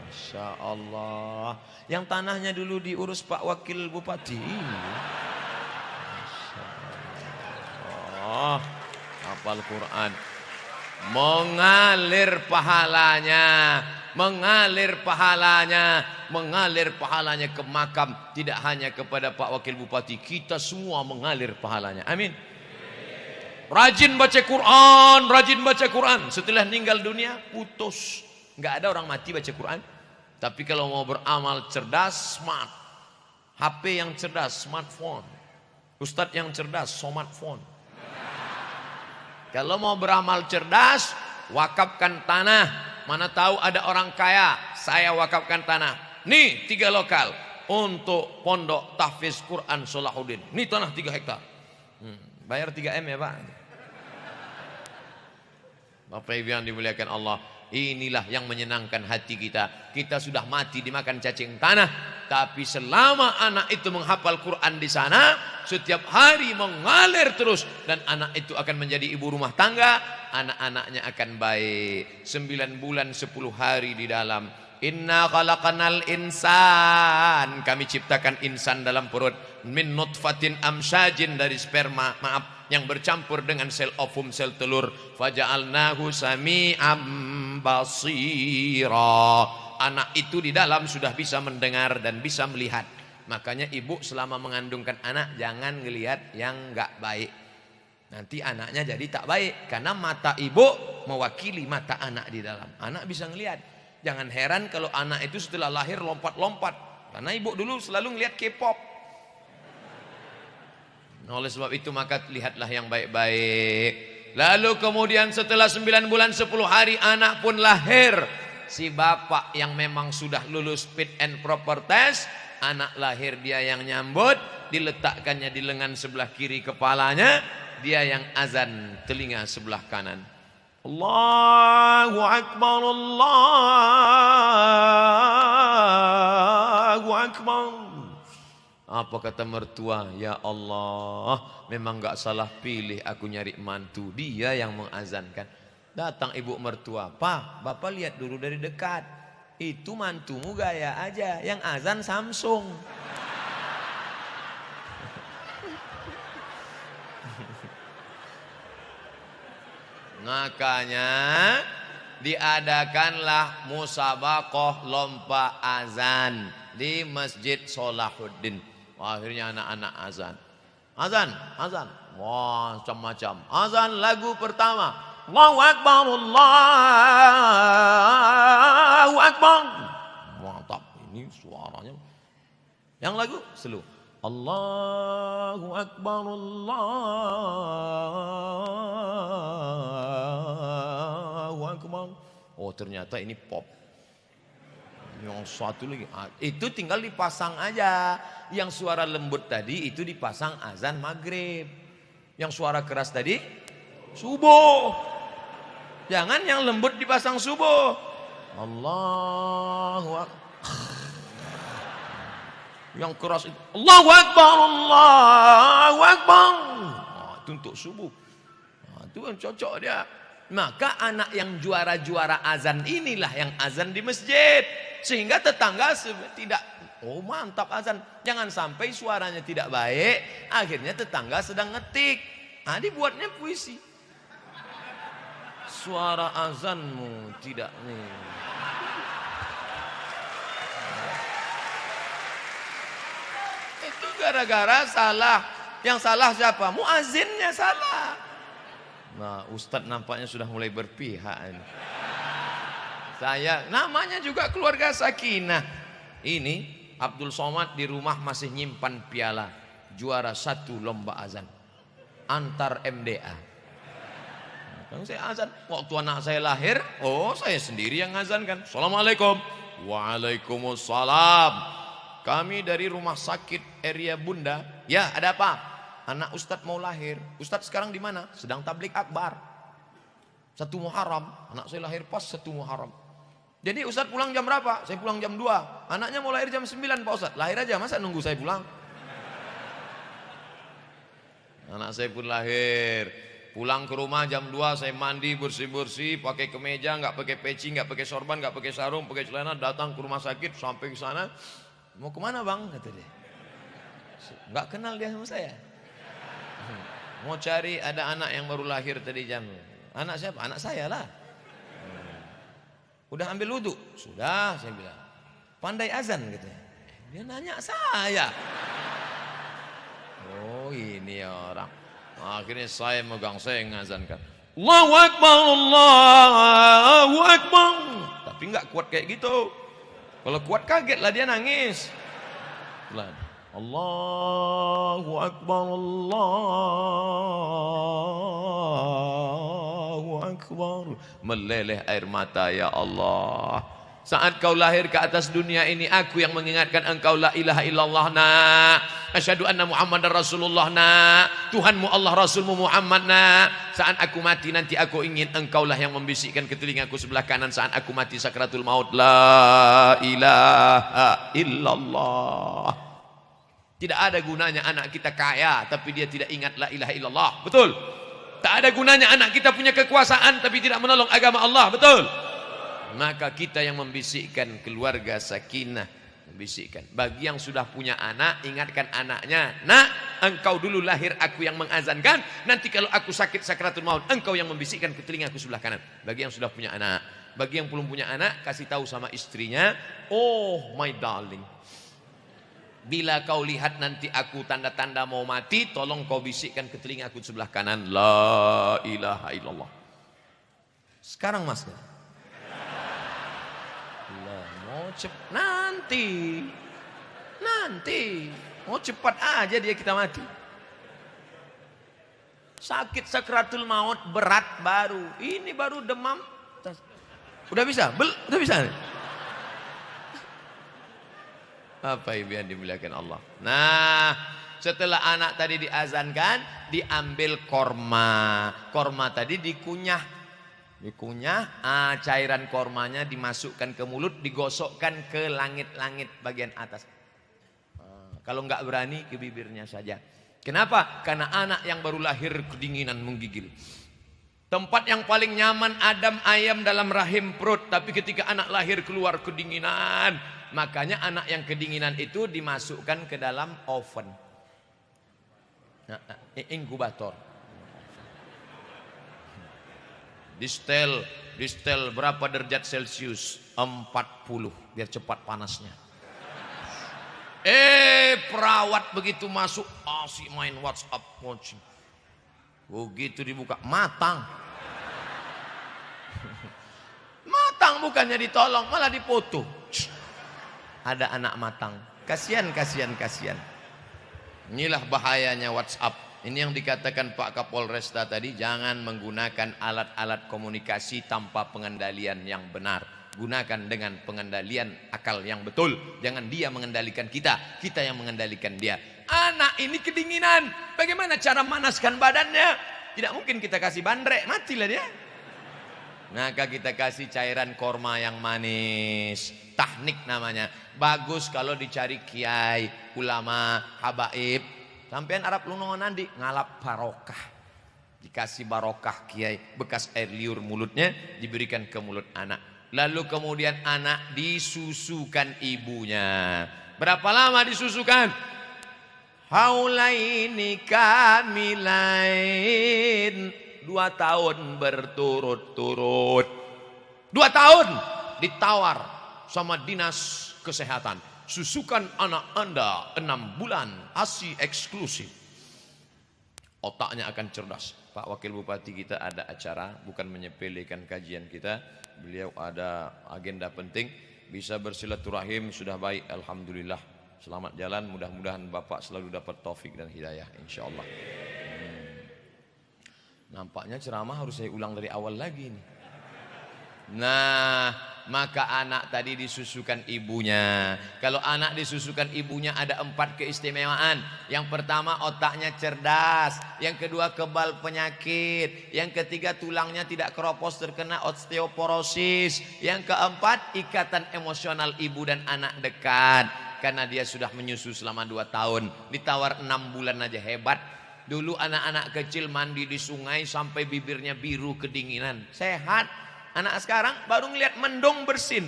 Masya Allah. Yang tanahnya dulu diurus Pak Wakil Bupati. Masya Allah. Hafal Quran. Mengalir pahalanya. Mengalir pahalanya ke makam. Tidak hanya kepada Pak Wakil Bupati, kita semua mengalir pahalanya. Amin. Rajin baca Quran. Setelah meninggal dunia putus. Nggak ada orang mati baca Quran. Tapi kalau mau beramal cerdas, smart. HP yang cerdas, smartphone. Ustadz yang cerdas, smartphone. Kalau mau beramal cerdas, wakafkan tanah. Mana tahu ada orang kaya, saya wakafkan tanah. Nih 3 lokal untuk pondok tahfiz Quran Salahuddin. Nih tanah 3 hektar. Bayar 3M ya Pak. Bapak Ibu yang dimuliakan Allah, inilah yang menyenangkan hati kita. Kita sudah mati dimakan cacing tanah, tapi selama anak itu menghafal Quran di sana, setiap hari mengalir terus, dan anak itu akan menjadi ibu rumah tangga. Anak-anaknya akan baik. 9 bulan 10 hari di dalam. Inna khalaqanal insan, kami ciptakan insan dalam perut. Min nutfatin amsyajin, dari sperma, yang bercampur dengan sel ovum, sel telur. Faja'alnahu sami'am basira. Anak itu di dalam sudah bisa mendengar dan bisa melihat. Makanya ibu selama mengandungkan anak jangan ngelihat yang enggak baik. Nanti anaknya jadi tak baik, karena mata ibu mewakili mata anak di dalam. Anak bisa ngelihat. Jangan heran kalau anak itu setelah lahir lompat-lompat, karena ibu dulu selalu ngelihat K-pop. Oleh sebab itu maka lihatlah yang baik-baik. Lalu kemudian setelah 9 bulan 10 hari anak pun lahir. Si bapak yang memang sudah lulus fit and proper test, anak lahir dia yang nyambut, diletakkannya di lengan sebelah kiri kepalanya, dia yang azan telinga sebelah kanan. Allahu Akbar, Allahu Akbar. Apa kata mertua? Ya Allah, memang gak salah pilih aku nyari mantu. Dia yang mengazankan. Datang ibu mertua, Pak, bapak lihat dulu dari dekat. Itu mantumu gaya aja, yang azan Samsung. Makanya diadakanlah musabaqah lomba azan di Masjid Salahuddin. Akhirnya anak-anak azan. Azan. Wah, macam-macam. Azan lagu pertama. Allahu Akbar, Allahu Akbar. Mantap, ini suaranya. Yang lagu slow. Allahu Akbar, Allahu Akbar. Oh, ternyata ini pop. Yang satu lagi, itu tinggal dipasang aja. Yang suara lembut tadi itu dipasang azan maghrib. Yang suara keras tadi subuh. Jangan yang lembut dipasang subuh. Allahu Akbar. Yang keras itu Allahu Akbar, Allahu Akbar. Itu untuk subuh. Itu kan cocok dia. Maka anak yang juara-juara azan inilah yang azan di masjid. Sehingga tetangga tidak, oh mantap azan. Jangan sampai suaranya tidak baik, akhirnya tetangga sedang ngetik. Dibuatnya puisi. Suara azanmu tidak nih. Itu gara-gara salah. Yang salah siapa? Muazzinnya salah. Nah, Ustadz nampaknya sudah mulai berpihak ini. Saya, namanya juga keluarga Sakinah. Ini Abdul Somad di rumah masih nyimpan piala juara 1 lomba azan antar MDA. Nah, saya azan waktu anak saya lahir. Oh, saya sendiri yang azankan. Assalamualaikum. Waalaikumsalam. Kami dari rumah sakit area Bunda. Ya, ada apa? Anak Ustadz mau lahir. Ustadz sekarang di mana? Sedang tablik akbar. 1 Muharram. Anak saya lahir pas 1 Muharram. Jadi Ustadz pulang jam berapa? Saya pulang jam 2. Anaknya mau lahir jam 9 Pak Ustadz. Lahir aja, masa nunggu saya pulang? Anak saya pun lahir. Pulang ke rumah jam 2 saya mandi bersih-bersih, pakai kemeja, nggak pakai peci, nggak pakai sorban, nggak pakai sarung, pakai celana, datang ke rumah sakit. Sampai ke sana, mau kemana bang? Kata dia. Nggak kenal dia sama saya. Mau cari ada anak yang baru lahir tadi jam. Anak siapa? Anak saya lah. Udah ambil wudhu? Sudah, saya bilang. Pandai azan katanya. Dia nanya saya. Oh ini orang. Akhirnya saya megang, saya ngazankan. Allahu Akbar, Allahu Akbar. Tapi nggak kuat kayak gitu. Kalau kuat kaget lah dia nangis. Pelan. Allahu Akbar, Allahu Akbar. Meleleh air mata, ya Allah. Saat kau lahir ke atas dunia ini, aku yang mengingatkan engkau la ilaha illallah nak. Asyhadu anna Muhammadar Rasulullah nak. Tuhanmu Allah, Rasulmu Muhammad nak. Saat aku mati nanti aku ingin engkaulah yang membisikkan ke telingaku sebelah kanan saat aku mati sakratul maut. La ilaha illallah. Tidak ada gunanya anak kita kaya tapi dia tidak ingat la ilaha illallah. Betul? Tak ada gunanya anak kita punya kekuasaan tapi tidak menolong agama Allah. Betul? Maka kita yang membisikkan keluarga sakinah, membisikkan. Bagi yang sudah punya anak, ingatkan anaknya, nak, engkau dulu lahir, aku yang mengazankan. Nanti kalau aku sakit sakratul maut, engkau yang membisikkan ke telingaku sebelah kanan. Bagi yang sudah punya anak. Bagi yang belum punya anak, kasih tahu sama istrinya, oh my darling, bila kau lihat nanti aku tanda-tanda mau mati, tolong kau bisikkan ke telingaku sebelah kanan, la ilaha illallah. Sekarang mas, nanti mau cepat aja dia kita mati. Sakit sakratul maut berat baru, ini baru demam udah bisa udah bisa. Apa ibu yang dimuliakan Allah. Nah setelah anak tadi diazankan, diambil korma. Korma tadi dikunyah, cairan kormanya dimasukkan ke mulut, digosokkan ke langit-langit bagian atas. Kalau nggak berani ke bibirnya saja. Kenapa? Karena anak yang baru lahir kedinginan menggigil. Tempat yang paling nyaman adem ayam dalam rahim perut, tapi ketika anak lahir keluar kedinginan. Makanya anak yang kedinginan itu dimasukkan ke dalam oven, inkubator. Distel berapa derajat Celcius? 40 biar cepat panasnya. Perawat begitu masuk asik main WhatsApp watching. Begitu dibuka matang. Matang bukannya ditolong malah dipoto. Ada anak matang. Kasihan. Inilah bahayanya WhatsApp. Ini yang dikatakan Pak Kapolresta tadi, jangan menggunakan alat-alat komunikasi tanpa pengendalian yang benar. Gunakan dengan pengendalian akal yang betul. Jangan dia mengendalikan kita, kita yang mengendalikan dia. Anak ini kedinginan, bagaimana cara manaskan badannya? Tidak mungkin kita kasih bandrek, matilah dia. Maka kita kasih cairan korma yang manis. Tahnik namanya. Bagus kalau dicari kiai, ulama, habaib. Sampean Arab lunongan nanti ngalap barokah. Dikasih barokah kiai, bekas air liur mulutnya diberikan ke mulut anak. Lalu kemudian anak disusukan ibunya. Berapa lama disusukan? Haulaini kamilain. 2 tahun berturut-turut. 2 tahun ditawar sama dinas kesehatan. Susukan anak Anda 6 bulan, ASI eksklusif. Otaknya akan cerdas. Pak Wakil Bupati kita ada acara, bukan menyepelekan kajian kita. Beliau ada agenda penting, bisa bersilaturahim sudah baik, alhamdulillah. Selamat jalan, mudah-mudahan Bapak selalu dapat taufik dan hidayah, insyaallah. Nampaknya ceramah harus saya ulang dari awal lagi nih. Nah, maka anak tadi disusukan ibunya. Kalau anak disusukan ibunya ada 4 keistimewaan. Yang pertama otaknya cerdas. Yang kedua kebal penyakit. Yang ketiga tulangnya tidak keropos terkena osteoporosis. Yang keempat ikatan emosional ibu dan anak dekat. Karena dia sudah menyusu selama 2 tahun. Ditawar 6 bulan aja hebat. Dulu anak-anak kecil mandi di sungai sampai bibirnya biru kedinginan. Sehat. Anak sekarang baru ngeliat mendung bersin.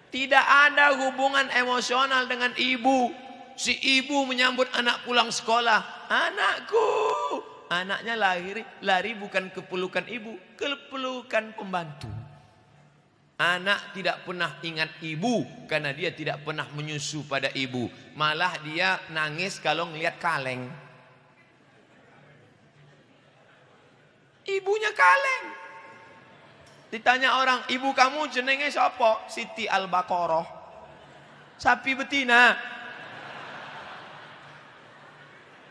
Tidak ada hubungan emosional dengan ibu. Si ibu menyambut anak pulang sekolah. Anakku. Anaknya lari bukan ke pelukan ibu, ke pelukan pembantu. Anak tidak pernah ingat ibu karena dia tidak pernah menyusu pada ibu. Malah dia nangis kalau ngelihat kaleng. Ibunya kaleng. Ditanya orang, ibu kamu jenenge siapa? Siti Al-Baqarah. Sapi betina.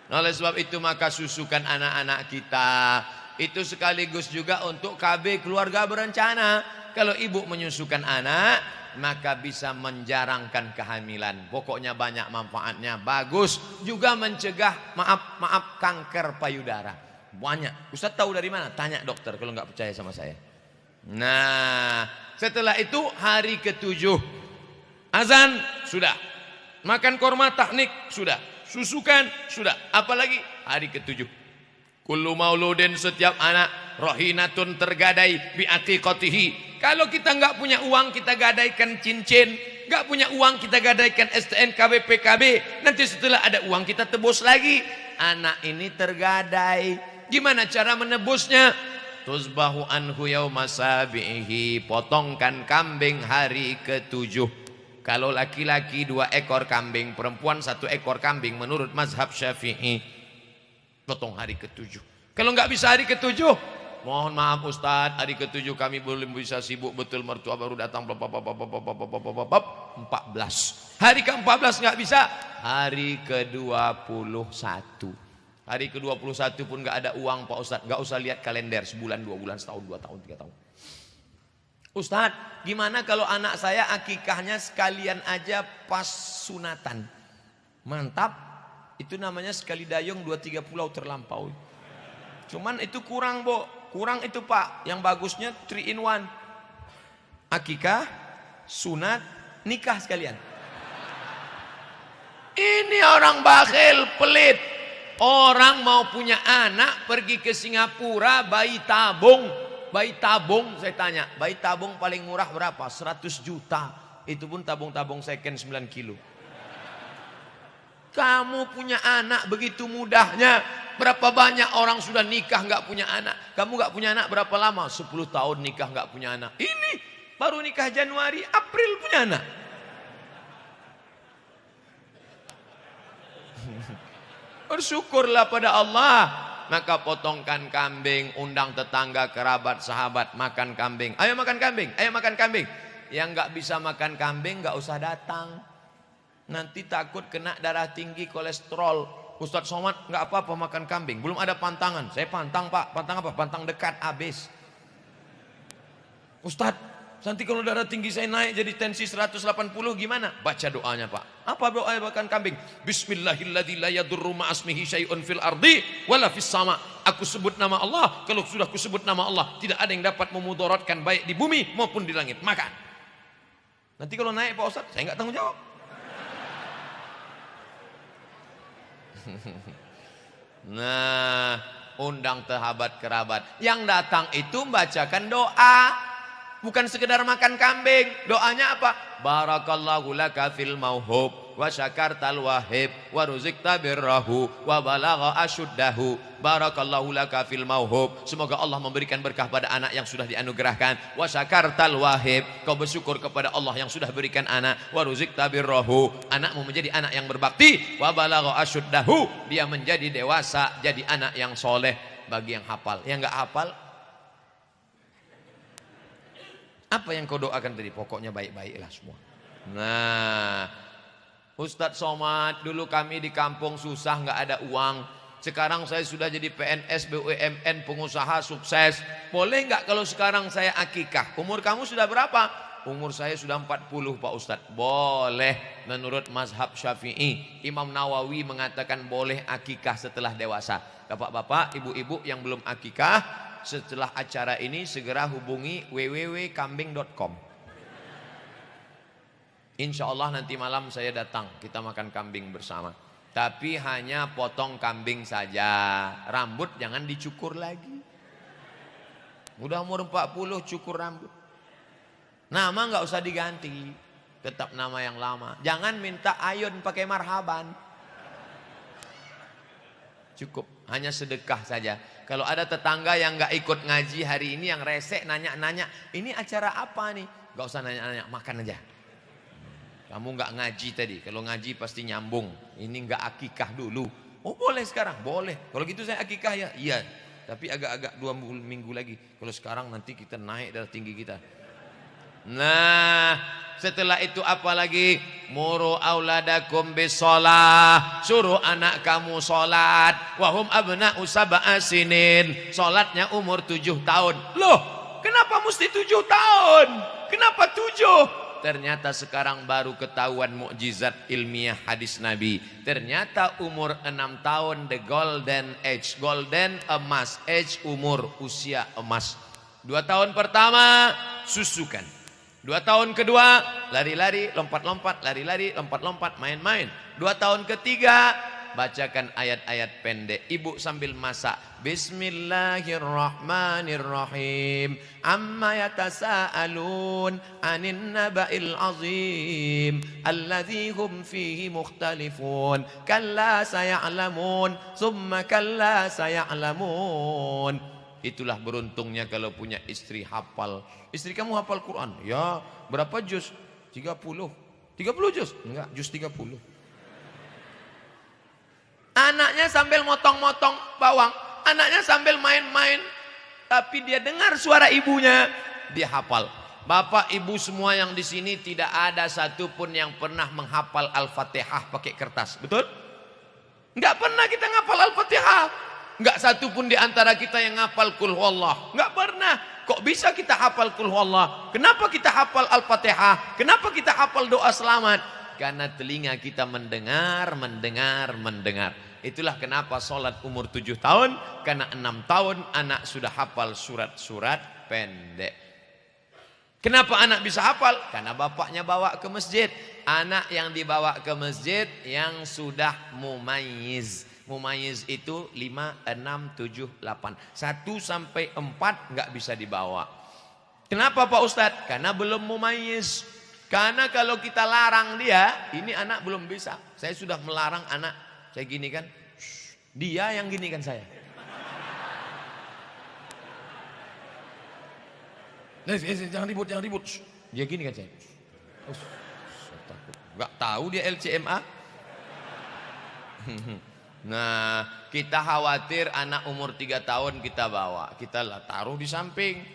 Oleh sebab itu maka susukan anak-anak kita. Itu sekaligus juga untuk KB keluarga berencana. Kalau ibu menyusukan anak, maka bisa menjarangkan kehamilan. Pokoknya banyak manfaatnya. Bagus juga mencegah kanker payudara. Banyak. Ustaz tahu dari mana? Tanya dokter kalau nggak percaya sama saya. Nah, setelah itu hari ke-7. Azan sudah. Makan korma tahnik sudah. Susukan sudah. Apalagi hari ke-7. Kullu mauludin, setiap anak rohinatun tergadai bi aqiqatihi. Kalau kita nggak punya uang, kita gadaikan cincin. Nggak punya uang, kita gadaikan STNK PKB. Nanti setelah ada uang kita tebus lagi. Anak ini tergadai. Gimana cara menebusnya? Tuzbahu anhu yauma sabihi. Potongkan kambing hari ke-7. Kalau laki-laki 2 ekor kambing, perempuan 1 ekor kambing menurut mazhab Syafi'i. Potong hari ke-7. Kalau nggak bisa hari ke-7, mohon maaf Ustadz, hari ke-7 kami belum bisa, sibuk betul, mertua baru datang 14. Hari ke-14 nggak bisa, hari ke-21. Hari ke-21 pun nggak ada uang Pak Ustadz, nggak usah lihat kalender, sebulan, 2 bulan, setahun, 2 tahun, 3 tahun. Ustadz, gimana kalau anak saya akikahnya sekalian aja pas sunatan? Mantap, itu namanya sekali dayung 2-3 pulau terlampaui. Cuman itu kurang, Bo. Kurang itu Pak. Yang bagusnya 3 in 1. Akikah, sunat, nikah sekalian. Ini orang bakhil, pelit. Orang mau punya anak pergi ke Singapura, bayi tabung. Bayi tabung, saya tanya, bayi tabung paling murah berapa? 100 juta. Itu pun tabung-tabung second 9 kilo. Kamu punya anak begitu mudahnya. Berapa banyak orang sudah nikah nggak punya anak. Kamu nggak punya anak berapa lama? 10 tahun nikah nggak punya anak. Ini baru nikah Januari, April punya anak. Bersyukurlah pada Allah. Maka potongkan kambing, undang tetangga, kerabat, sahabat makan kambing. Ayo makan kambing, ayo makan kambing. Yang nggak bisa makan kambing nggak usah datang. Nanti takut kena darah tinggi, kolesterol. Ustadz Somad nggak apa-apa makan kambing. Belum ada pantangan. Saya pantang Pak. Pantang apa? Pantang dekat habis. Ustadz, nanti kalau darah tinggi saya naik jadi tensi 180 gimana? Baca doanya Pak. Apa doa makan kambing? Bismillahilladzi la yadurru ma'asmihi syai'un fil ardi wala fis sama. Aku sebut nama Allah. Kalau sudah aku sebut nama Allah, tidak ada yang dapat memudaratkan baik di bumi maupun di langit. Makan. Nanti kalau naik Pak Ustadz, saya nggak tanggung jawab. Nah, undang sahabat kerabat. Yang datang itu membacakan doa, bukan sekedar makan kambing. Doanya apa? Barakallahu laka fil mauhub wa syakartal wahib wa ruzikta birrahu wa balagha asyuddahu. Barakallahu laka fil mauhub. Semoga Allah memberikan berkah pada anak yang sudah dianugerahkan. Wa syakartal wahib. Kau bersyukur kepada Allah yang sudah berikan anak. Wa ruzikta birrahu. Anakmu menjadi anak yang berbakti. Wa balagha asyuddahu. Dia menjadi dewasa, jadi anak yang soleh. Bagi yang hafal. Yang enggak hafal, apa yang kau doakan tadi? Pokoknya baik-baiklah semua. Nah, Ustadz Somad, dulu kami di kampung susah, nggak ada uang. Sekarang saya sudah jadi PNS, BUMN, pengusaha sukses. Boleh nggak kalau sekarang saya akikah? Umur kamu sudah berapa? Umur saya sudah 40 Pak Ustadz. Boleh menurut mazhab Syafi'i. Imam Nawawi mengatakan boleh akikah setelah dewasa. Bapak-bapak, ibu-ibu yang belum akikah, setelah acara ini segera hubungi www.kambing.com. Insya Allah nanti malam saya datang, kita makan kambing bersama. Tapi hanya potong kambing saja. Rambut jangan dicukur lagi. Udah umur 40 cukur rambut. Nama nggak usah diganti. Tetap nama yang lama. Jangan minta ayun pakai marhaban. Cukup. Hanya sedekah saja. Kalau ada tetangga yang nggak ikut ngaji hari ini yang resek nanya-nanya. Ini acara apa nih? Nggak usah nanya-nanya. Makan aja. Kamu nggak ngaji tadi, kalau ngaji pasti nyambung. Ini nggak akikah dulu. Oh boleh sekarang, boleh. Kalau gitu saya akikah ya, iya. Tapi agak-agak 2 minggu lagi. Kalau sekarang nanti kita naik darah tinggi kita. Nah, setelah itu apa lagi? Muru auladakum bisolah. Suruh anak kamu solat. Wahum abna'u sab'a sinin. Solatnya umur 7 tahun. Loh, kenapa mesti 7 tahun? Kenapa 7? Ternyata sekarang baru ketahuan mukjizat ilmiah hadis Nabi. Ternyata umur 6 tahun the golden age. Golden emas, age umur usia emas. 2 tahun pertama susukan. 2 tahun kedua lari-lari, lompat-lompat, lari-lari, lompat-lompat, main-main. 2 tahun ketiga bacakan ayat-ayat pendek. Ibu sambil masak. Bismillahirrahmanirrahim. Amma yatasaalun anin naba'il azim alladzi hum fihi mukhtalifun. Kalla saya'lamun, summa kalla saya'lamun. Itulah beruntungnya kalau punya istri hafal. Istri kamu hafal Quran? Ya, berapa juz? 30. 30 juz? Enggak, juz 30. Anaknya sambil motong-motong bawang, anaknya sambil main-main, tapi dia dengar suara ibunya, dia hafal. Bapak ibu semua yang di sini tidak ada satupun yang pernah menghafal Al-Fatihah pakai kertas, betul? Enggak pernah kita ngapal Al-Fatihah. Enggak satupun di antara kita yang ngapal Qul Huwallah. Enggak pernah. Kok bisa kita hafal Qul Huwallah? Kenapa kita hafal Al-Fatihah? Kenapa kita hafal doa selamat? Karena telinga kita mendengar. Itulah kenapa sholat umur 7 tahun. Karena 6 tahun anak sudah hafal surat-surat pendek. Kenapa anak bisa hafal? Karena bapaknya bawa ke masjid. Anak yang dibawa ke masjid yang sudah mumayyiz. Mumayyiz itu 5, 6, 7, 8. 1 sampai 4 nggak bisa dibawa. Kenapa Pak Ustadz? Karena belum mumayyiz. Karena kalau kita larang dia, ini anak belum bisa. Saya sudah melarang anak, saya gini kan, dia yang gini kan saya. Jangan ribut, jangan ribut. Dia gini kan saya. Gak tahu dia LCMA. Nah, kita khawatir anak umur 3 tahun kita bawa, kita taruh di samping.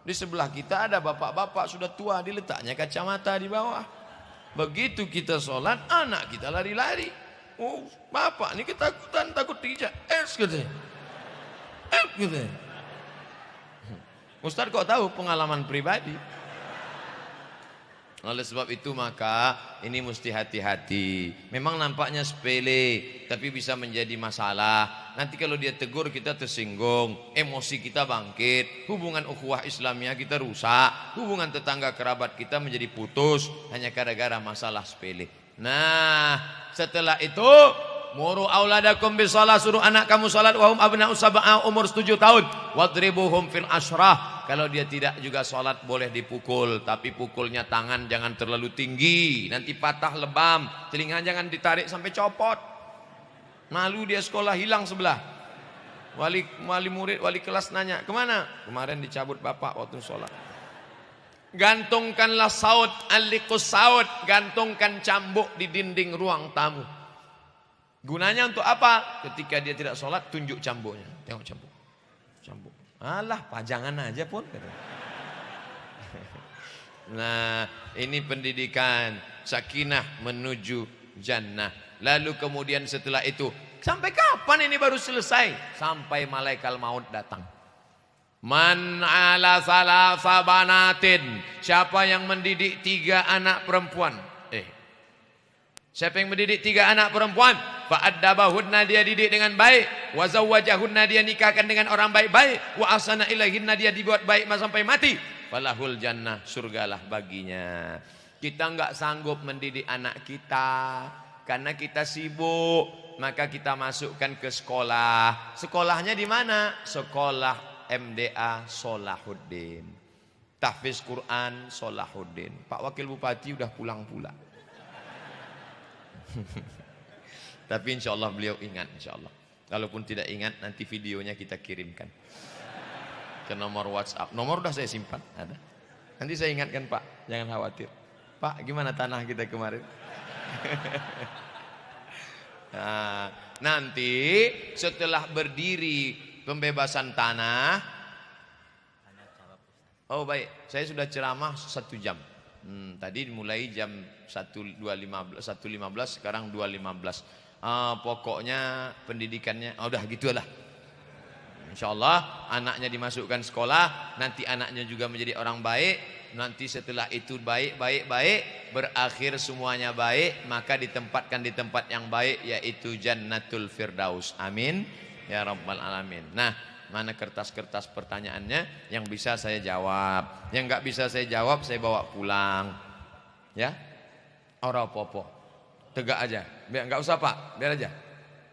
Di sebelah kita ada bapak-bapak sudah tua, diletaknya kacamata di bawah. Begitu kita sholat, anak kita lari-lari. Oh, bapak ini ketakutan, takut tidak. Gitu. Ustaz kok tahu pengalaman pribadi? Oleh sebab itu maka ini mesti hati-hati. Memang nampaknya sepele, tapi bisa menjadi masalah. Nanti kalau dia tegur kita tersinggung, emosi kita bangkit, hubungan ukhuwah Islamiyah kita rusak, hubungan tetangga kerabat kita menjadi putus hanya gara-gara masalah sepele. Nah, setelah itu muru auladakum bisalah, suruh anak kamu salat wahum abna'u sab'a, umur 7 tahun. Wadribuhum fil ashrah. Kalau dia tidak juga sholat boleh dipukul, tapi pukulnya tangan jangan terlalu tinggi, nanti patah lebam. Telinga jangan ditarik sampai copot. Malu dia sekolah hilang sebelah. Wali murid, wali kelas nanya, kemana? Kemarin dicabut bapak waktu sholat. Gantungkanlah saut, alikus saut, gantungkan cambuk di dinding ruang tamu. Gunanya untuk apa? Ketika dia tidak sholat, tunjuk cambuknya. Tengok cambuk. Cambuk. Alah, pajangan aja pun. Nah, ini pendidikan sakinah menuju jannah. Lalu kemudian setelah itu, sampai kapan ini baru selesai? Sampai malaikat maut datang. Man ala salasa banatin. Siapa yang mendidik 3 anak perempuan? Siapa yang mendidik 3 anak perempuan? Fa'addabahunna, dia didik dengan baik. Wa zawwajahunna, dia nikahkan dengan orang baik-baik. Wa ahsana ilaihinna, dia dibuat baik sampai mati. Falahul jannah, surgalah baginya. Kita enggak sanggup mendidik anak kita. Karena kita sibuk, maka kita masukkan ke sekolah. Sekolahnya di mana? Sekolah MDA Solahuddin. Tahfiz Quran Solahuddin. Pak Wakil Bupati udah pulang pula. Tapi insya Allah beliau ingat, insya Allah. Kalaupun tidak ingat, nanti videonya kita kirimkan ke nomor WhatsApp. Nomor udah saya simpan, ada. Nanti saya ingatkan Pak, jangan khawatir. Pak, gimana tanah kita kemarin? Nah, nanti setelah berdiri pembebasan tanah. Oh baik, saya sudah ceramah 1 jam. Tadi mulai jam 1.15, sekarang 2.15. Pokoknya pendidikannya udah gitulah. Insya Allah anaknya dimasukkan sekolah, nanti anaknya juga menjadi orang baik. Nanti setelah itu baik, berakhir semuanya baik, maka ditempatkan di tempat yang baik, yaitu Jannatul Firdaus. Amin ya rabbal alamin. Nah, mana kertas-kertas pertanyaannya yang bisa saya jawab, yang nggak bisa saya jawab saya bawa pulang, ya. Ora apa-apa, tegak aja, biar nggak usah Pak, biar aja,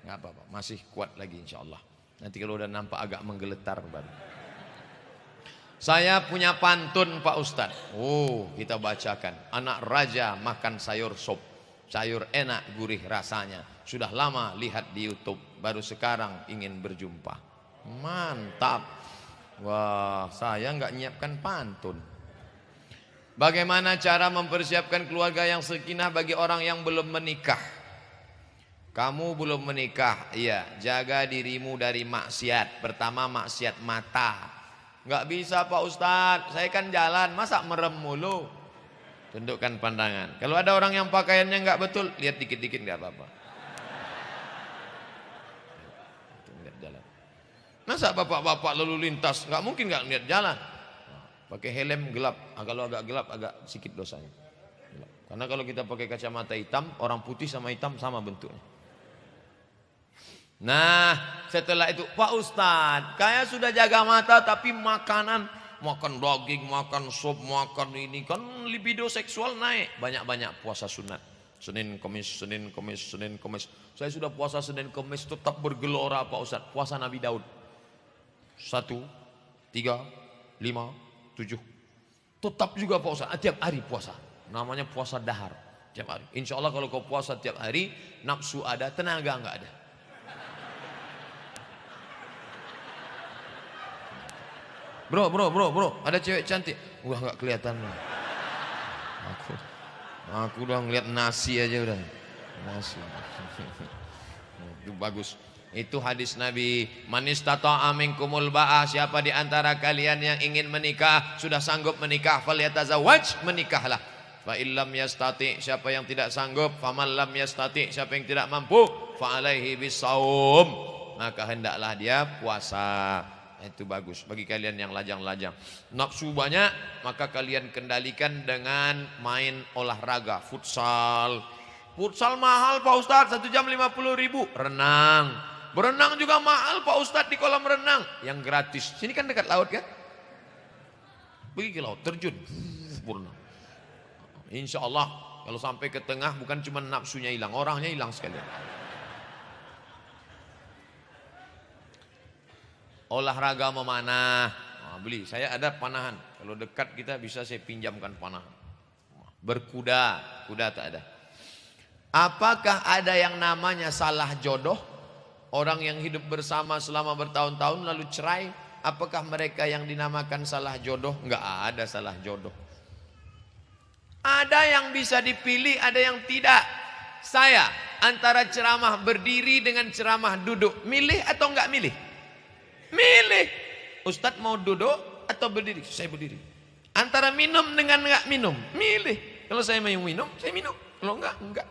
nggak apa-apa, masih kuat lagi insya Allah. Nanti kalau udah nampak agak menggeletar baru. Saya punya pantun Pak Ustadz. Kita bacakan. Anak raja makan sayur sop. Sayur enak gurih rasanya. Sudah lama lihat di YouTube, baru sekarang ingin berjumpa. Mantap. Wah, saya nggak nyiapkan pantun. Bagaimana cara mempersiapkan keluarga yang sakinah bagi orang yang belum menikah? Kamu belum menikah, iya, jaga dirimu dari maksiat. Pertama maksiat mata. Nggak bisa Pak Ustadz, saya kan jalan, masa merem mulu? Tundukkan pandangan. Kalau ada orang yang pakaiannya nggak betul, lihat dikit-dikit nggak apa-apa. Lihat jalan. Masa bapak-bapak lalu lintas, nggak mungkin nggak lihat jalan. Pakai helm gelap, kalau agak gelap agak sedikit dosanya. Gelap. Karena kalau kita pakai kacamata hitam, orang putih sama hitam sama bentuknya. Nah, setelah itu Pak Ustadz, kayak sudah jaga mata tapi makanan, makan daging, makan sup, makan ini, kan libido seksual naik. Banyak-banyak puasa sunat. Senin, Kamis, Senin, Kamis, Senin, Kamis. Saya sudah puasa Senin, Kamis tetap bergelora Pak Ustadz. Puasa Nabi Daud. 1, 3, 5, 7. Tetap juga Pak Ustadz, tiap hari puasa. Namanya puasa dahar. Tiap hari. Insya Allah kalau kau puasa tiap hari, nafsu ada, tenaga enggak ada. Bro, ada cewek cantik. Wah, nggak kelihatan. Aku udah ngeliat nasi aja udah. Nasi. Itu bagus. Itu hadis Nabi. Man istata'a minkumul ba'a, siapa di antara kalian yang ingin menikah, sudah sanggup menikah, falyatazawwaj, menikahlah. Fa illam yastati, siapa yang tidak sanggup, faman lam yastati, siapa yang tidak mampu, fa alaihi bisawm, maka hendaklah dia puasa. Itu bagus bagi kalian yang lajang-lajang. Nafsu banyak, maka kalian kendalikan dengan main olahraga. Futsal mahal Pak Ustadz, 1 jam 50.000. Berenang juga mahal Pak Ustadz di kolam renang yang gratis. Sini kan dekat laut kan, pergi ke laut, terjun, berenang. Insya Allah kalau sampai ke tengah, bukan cuma nafsunya hilang, orangnya hilang sekalian. Olahraga memanah, beli. Saya ada panahan. Kalau dekat kita bisa saya pinjamkan panahan. Berkuda, kuda tak ada. Apakah ada yang namanya salah jodoh? Orang yang hidup bersama selama bertahun-tahun lalu cerai, apakah mereka yang dinamakan salah jodoh? Enggak ada salah jodoh. Ada yang bisa dipilih, ada yang tidak. Saya antara ceramah berdiri dengan ceramah duduk, milih atau enggak milih? Milih. Ustadz mau duduk atau berdiri? Saya berdiri. Antara minum dengan enggak minum, milih. Kalau saya mau minum, saya minum. Kalau enggak.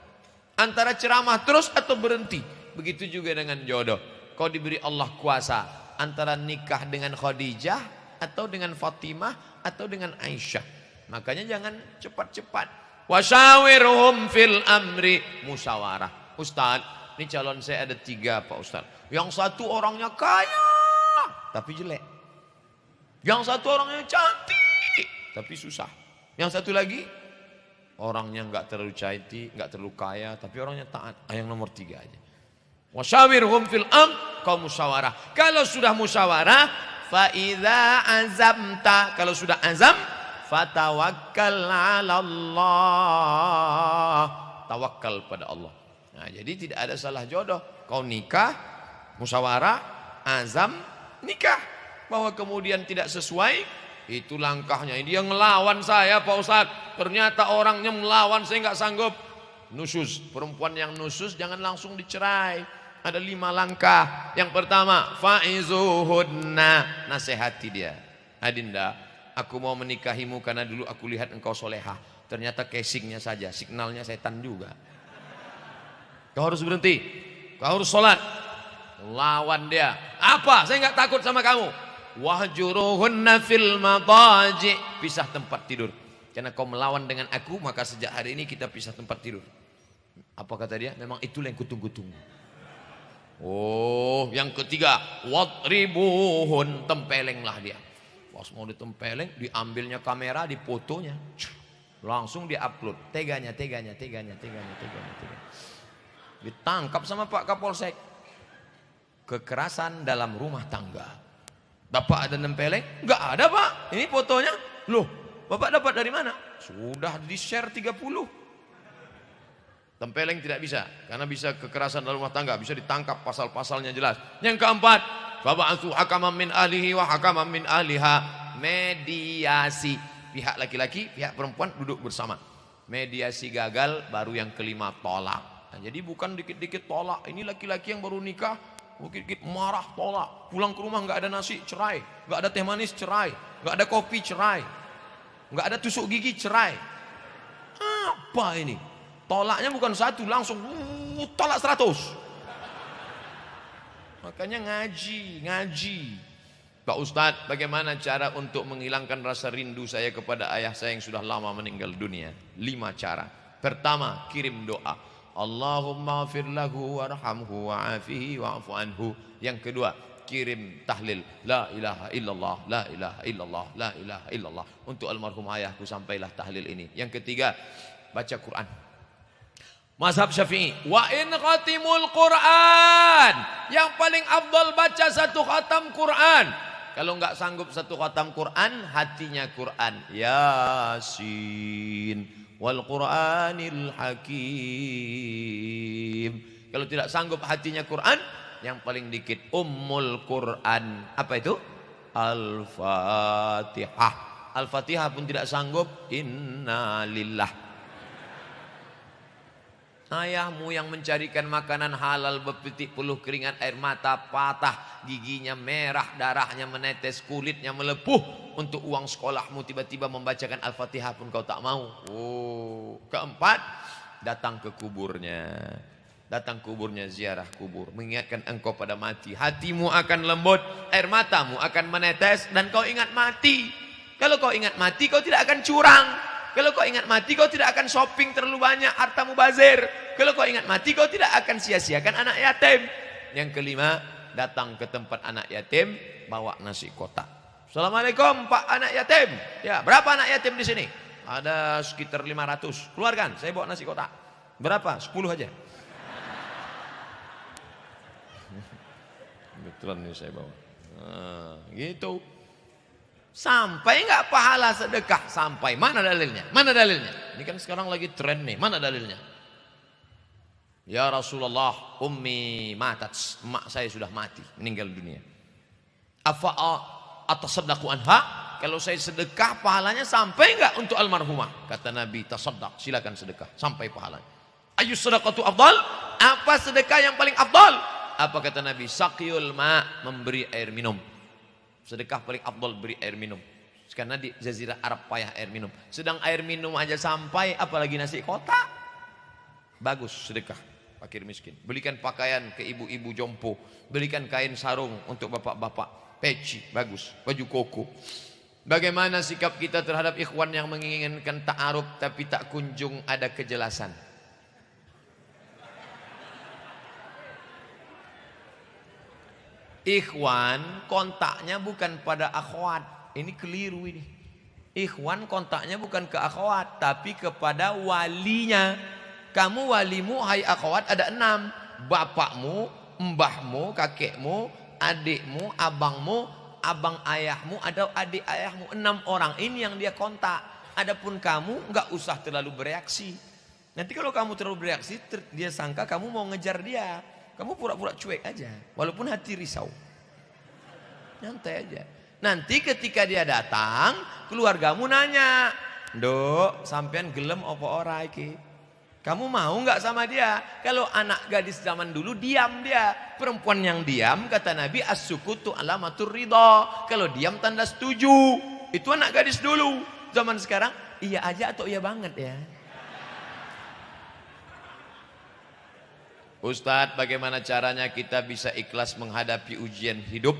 Antara ceramah terus atau berhenti. Begitu juga dengan jodoh. Kau diberi Allah kuasa antara nikah dengan Khadijah atau dengan Fatimah atau dengan Aisyah. Makanya jangan cepat-cepat. Wasyawirhum fil amri, musyawarah. Ustadz, ini calon saya ada 3 Pak Ustadz. Yang satu orangnya kaya tapi jelek. Yang satu orangnya cantik tapi susah. Yang satu lagi Orangnya nggak terlalu cantik, nggak terlalu kaya, tapi orangnya taat. Yang nomor 3 aja. Wasyawirhum fil kau musyawarah. Kalau sudah musyawarah, fa idza azamta, kalau sudah azam, fatawakkal 'ala Allah. Tawakal pada Allah. Nah, jadi tidak ada salah jodoh. Kau nikah, musyawarah, azam, nikah. Bahwa kemudian tidak sesuai, itu langkahnya. Dia ngelawan saya Pak Ustadz. Ternyata orangnya melawan, saya nggak sanggup. Nusyuz, perempuan yang nusyuz jangan langsung dicerai. Ada 5 langkah. Yang pertama, fa'izuhunna, nasihati dia. Adinda, aku mau menikahimu karena dulu aku lihat engkau soleha. Ternyata casingnya saja, signalnya setan juga. Kau harus berhenti, kau harus sholat. Lawan dia. Apa? Saya nggak takut sama kamu. Wahjuruhunna fil madaji, pisah tempat tidur. Karena kau melawan dengan aku, maka sejak hari ini kita pisah tempat tidur. Apa kata dia? Memang itulah yang kutunggu-tunggu. Oh, yang ketiga, wadribuhun, tempelenglah dia. Pas mau ditempeleng, diambilnya kamera, difotonya, langsung diupload. Teganya. Ditangkap sama Pak Kapolsek. Kekerasan dalam rumah tangga. Bapak ada nempeleng? Enggak ada Pak. Ini fotonya. Loh, Bapak dapat dari mana? Sudah di-share 30. Tempeleng tidak bisa, karena bisa kekerasan dalam rumah tangga, bisa ditangkap, pasal-pasalnya jelas. Yang keempat, fab'atsu hakaman min ahlihi wa hakaman min ahliha, mediasi. Pihak laki-laki, pihak perempuan duduk bersama. Mediasi gagal, baru yang kelima tolak. Nah, jadi bukan dikit-dikit tolak. Ini laki-laki yang baru nikah, dikit-dikit marah tolak. Pulang ke rumah nggak ada nasi, cerai. Nggak ada teh manis, cerai. Nggak ada kopi, cerai. Nggak ada tusuk gigi, cerai. Apa ini? Tolaknya bukan 1, langsung tolak 100. Makanya ngaji. Pak Ustadz, bagaimana cara untuk menghilangkan rasa rindu saya kepada ayah saya yang sudah lama meninggal dunia? 5 cara. Pertama, kirim doa. Allahumma gfir lahu warhamhu wa'afihi wa'afu anhu. Yang kedua, kirim tahlil. La ilaha illallah, la ilaha illallah, la ilaha illallah. Untuk almarhum ayahku sampailah tahlil ini. Yang ketiga, baca Quran. Mazhab Syafi'i, wa in khatimul Quran, yang paling afdal baca 1 khatam Quran. Kalau enggak sanggup 1 khatam Quran, hatinya Quran. Yasin wal Qur'anil Hakim. Kalau tidak sanggup hatinya Quran, yang paling dikit Ummul Quran. Apa itu? Al-Fatihah. Al-Fatihah pun tidak sanggup, innalillah. Ayahmu yang mencarikan makanan halal, berpitik peluh keringat air mata, patah, giginya merah, darahnya menetes, kulitnya melepuh untuk uang sekolahmu, tiba-tiba membacakan Al-Fatihah pun kau tak mau. Oh. Keempat, datang ke kuburnya. Datang kuburnya, ziarah kubur, mengingatkan engkau pada mati. Hatimu akan lembut, air matamu akan menetes, dan kau ingat mati. Kalau kau ingat mati, kau tidak akan curang. Kalau kau ingat mati, kau tidak akan shopping terlalu banyak, harta mubazir. Kalau kau ingat mati, kau tidak akan sia-siakan anak yatim. Yang kelima, datang ke tempat anak yatim, bawa nasi kotak. Assalamualaikum Pak anak yatim. Ya, berapa anak yatim di sini? Ada sekitar 500. Keluarkan, saya bawa nasi kotak. Berapa? 10 aja. Betulan nih saya bawa. Nah, gitu. Sampai enggak pahala sedekah? Sampai. Mana dalilnya? Mana dalilnya? Ini kan sekarang lagi tren nih. Mana dalilnya? Ya Rasulullah, ummi matat. Emak saya sudah mati, meninggal dunia. Atasaddaqu anha? Kalau saya sedekah, pahalanya sampai enggak untuk almarhumah? Kata Nabi, tasaddaq, silakan sedekah, sampai pahalanya. Ayyus sadaqatu afdal? Apa sedekah yang paling afdal? Apa kata Nabi? Saqiyul ma, memberi air minum. Sedekah paling afdal beri air minum. Karena di Jazirah Arab payah air minum. Sedang air minum aja sampai, apalagi nasi kotak. Bagus sedekah fakir miskin. Belikan pakaian ke ibu-ibu jompo. Belikan kain sarung untuk bapak-bapak. Peci, bagus. Baju koko. Bagaimana sikap kita terhadap ikhwan yang menginginkan ta'aruf tapi tak kunjung ada kejelasan? Ikhwan kontaknya bukan pada akhwat. Ini keliru ini. Ikhwan kontaknya bukan ke akhwat, tapi kepada walinya. Kamu walimu, hai akhwat, ada 6. Bapakmu, mbahmu, kakekmu, adikmu, abangmu, abang ayahmu, atau adik ayahmu. 6 orang ini yang dia kontak. Adapun kamu nggak usah terlalu bereaksi. Nanti kalau kamu terlalu bereaksi, dia sangka kamu mau ngejar dia. Kamu pura-pura cuek aja, walaupun hati risau. Nyantai aja. Nanti ketika dia datang, keluargamu nanya, "Dok, sampean gelem apa ora iki? Kamu mau nggak sama dia?" Kalau anak gadis zaman dulu diam dia. Perempuan yang diam, kata Nabi, as-sukutu alamatur ridha. Kalau diam tanda setuju. Itu anak gadis dulu. Zaman sekarang iya aja atau iya banget ya. Ustadz, bagaimana caranya kita bisa ikhlas menghadapi ujian hidup?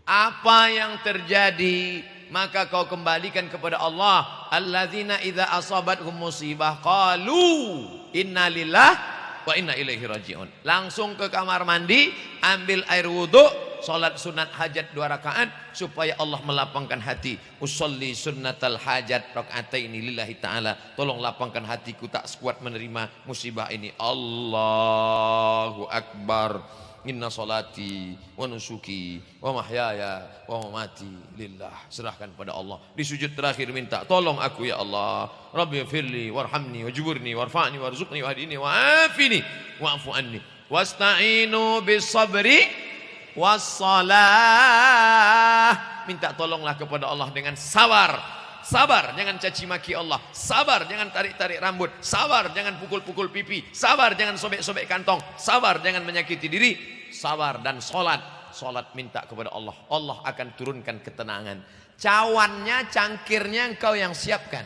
Apa yang terjadi maka kau kembalikan kepada Allah. Alladzina idza asabathum musibah qalu inna lillahi wa inna ilaihi rajiun. Langsung ke kamar mandi, ambil air wudhu, salat sunat hajat 2 rakaat supaya Allah melapangkan hati. Usolli sunnatal hajat rakaataini lillahi ta'ala. Tolong lapangkan hatiku, tak sekuat menerima musibah ini. Allahu akbar. Inna salati wa nusuki wa mahyaya wa mamati lillah. Serahkan pada Allah. Di sujud terakhir minta, tolong aku ya Allah. Rabbi firli warhamni wajburni warfa'ni warzuqni wahdini wa'afini wa'fu anni. Wasta'inu bis sabri wassalah. Minta tolonglah kepada Allah dengan sabar. Sabar, jangan caci maki Allah. Sabar, jangan tarik-tarik rambut. Sabar, jangan pukul-pukul pipi. Sabar, jangan sobek-sobek kantong. Sabar, jangan menyakiti diri. Sabar dan sholat. Sholat minta kepada Allah. Allah akan turunkan ketenangan. Cawannya, cangkirnya engkau yang siapkan.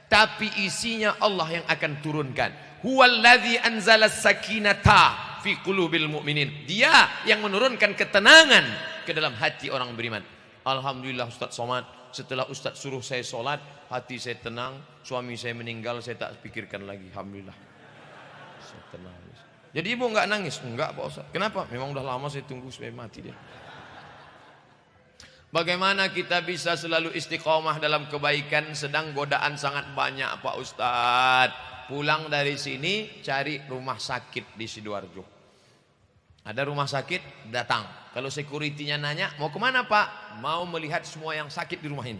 Tapi isinya Allah yang akan turunkan. Huwallazi anzala sakinata fi qulubil mu'minin. Dia yang menurunkan ketenangan ke dalam hati orang beriman. Alhamdulillah Ustaz Somad, setelah Ustaz suruh saya sholat, hati saya tenang. Suami saya meninggal, saya tak pikirkan lagi. Alhamdulillah, saya tenang. Jadi ibu enggak nangis? Enggak Pak Ustaz. Kenapa? Memang udah lama saya tunggu supaya mati dia. Bagaimana kita bisa selalu istiqomah dalam kebaikan sedang godaan sangat banyak Pak Ustaz? Pulang dari sini cari rumah sakit di Sidoarjo. Ada rumah sakit, datang. Kalau security-nya nanya, mau kemana Pak? Mau melihat semua yang sakit di rumah ini.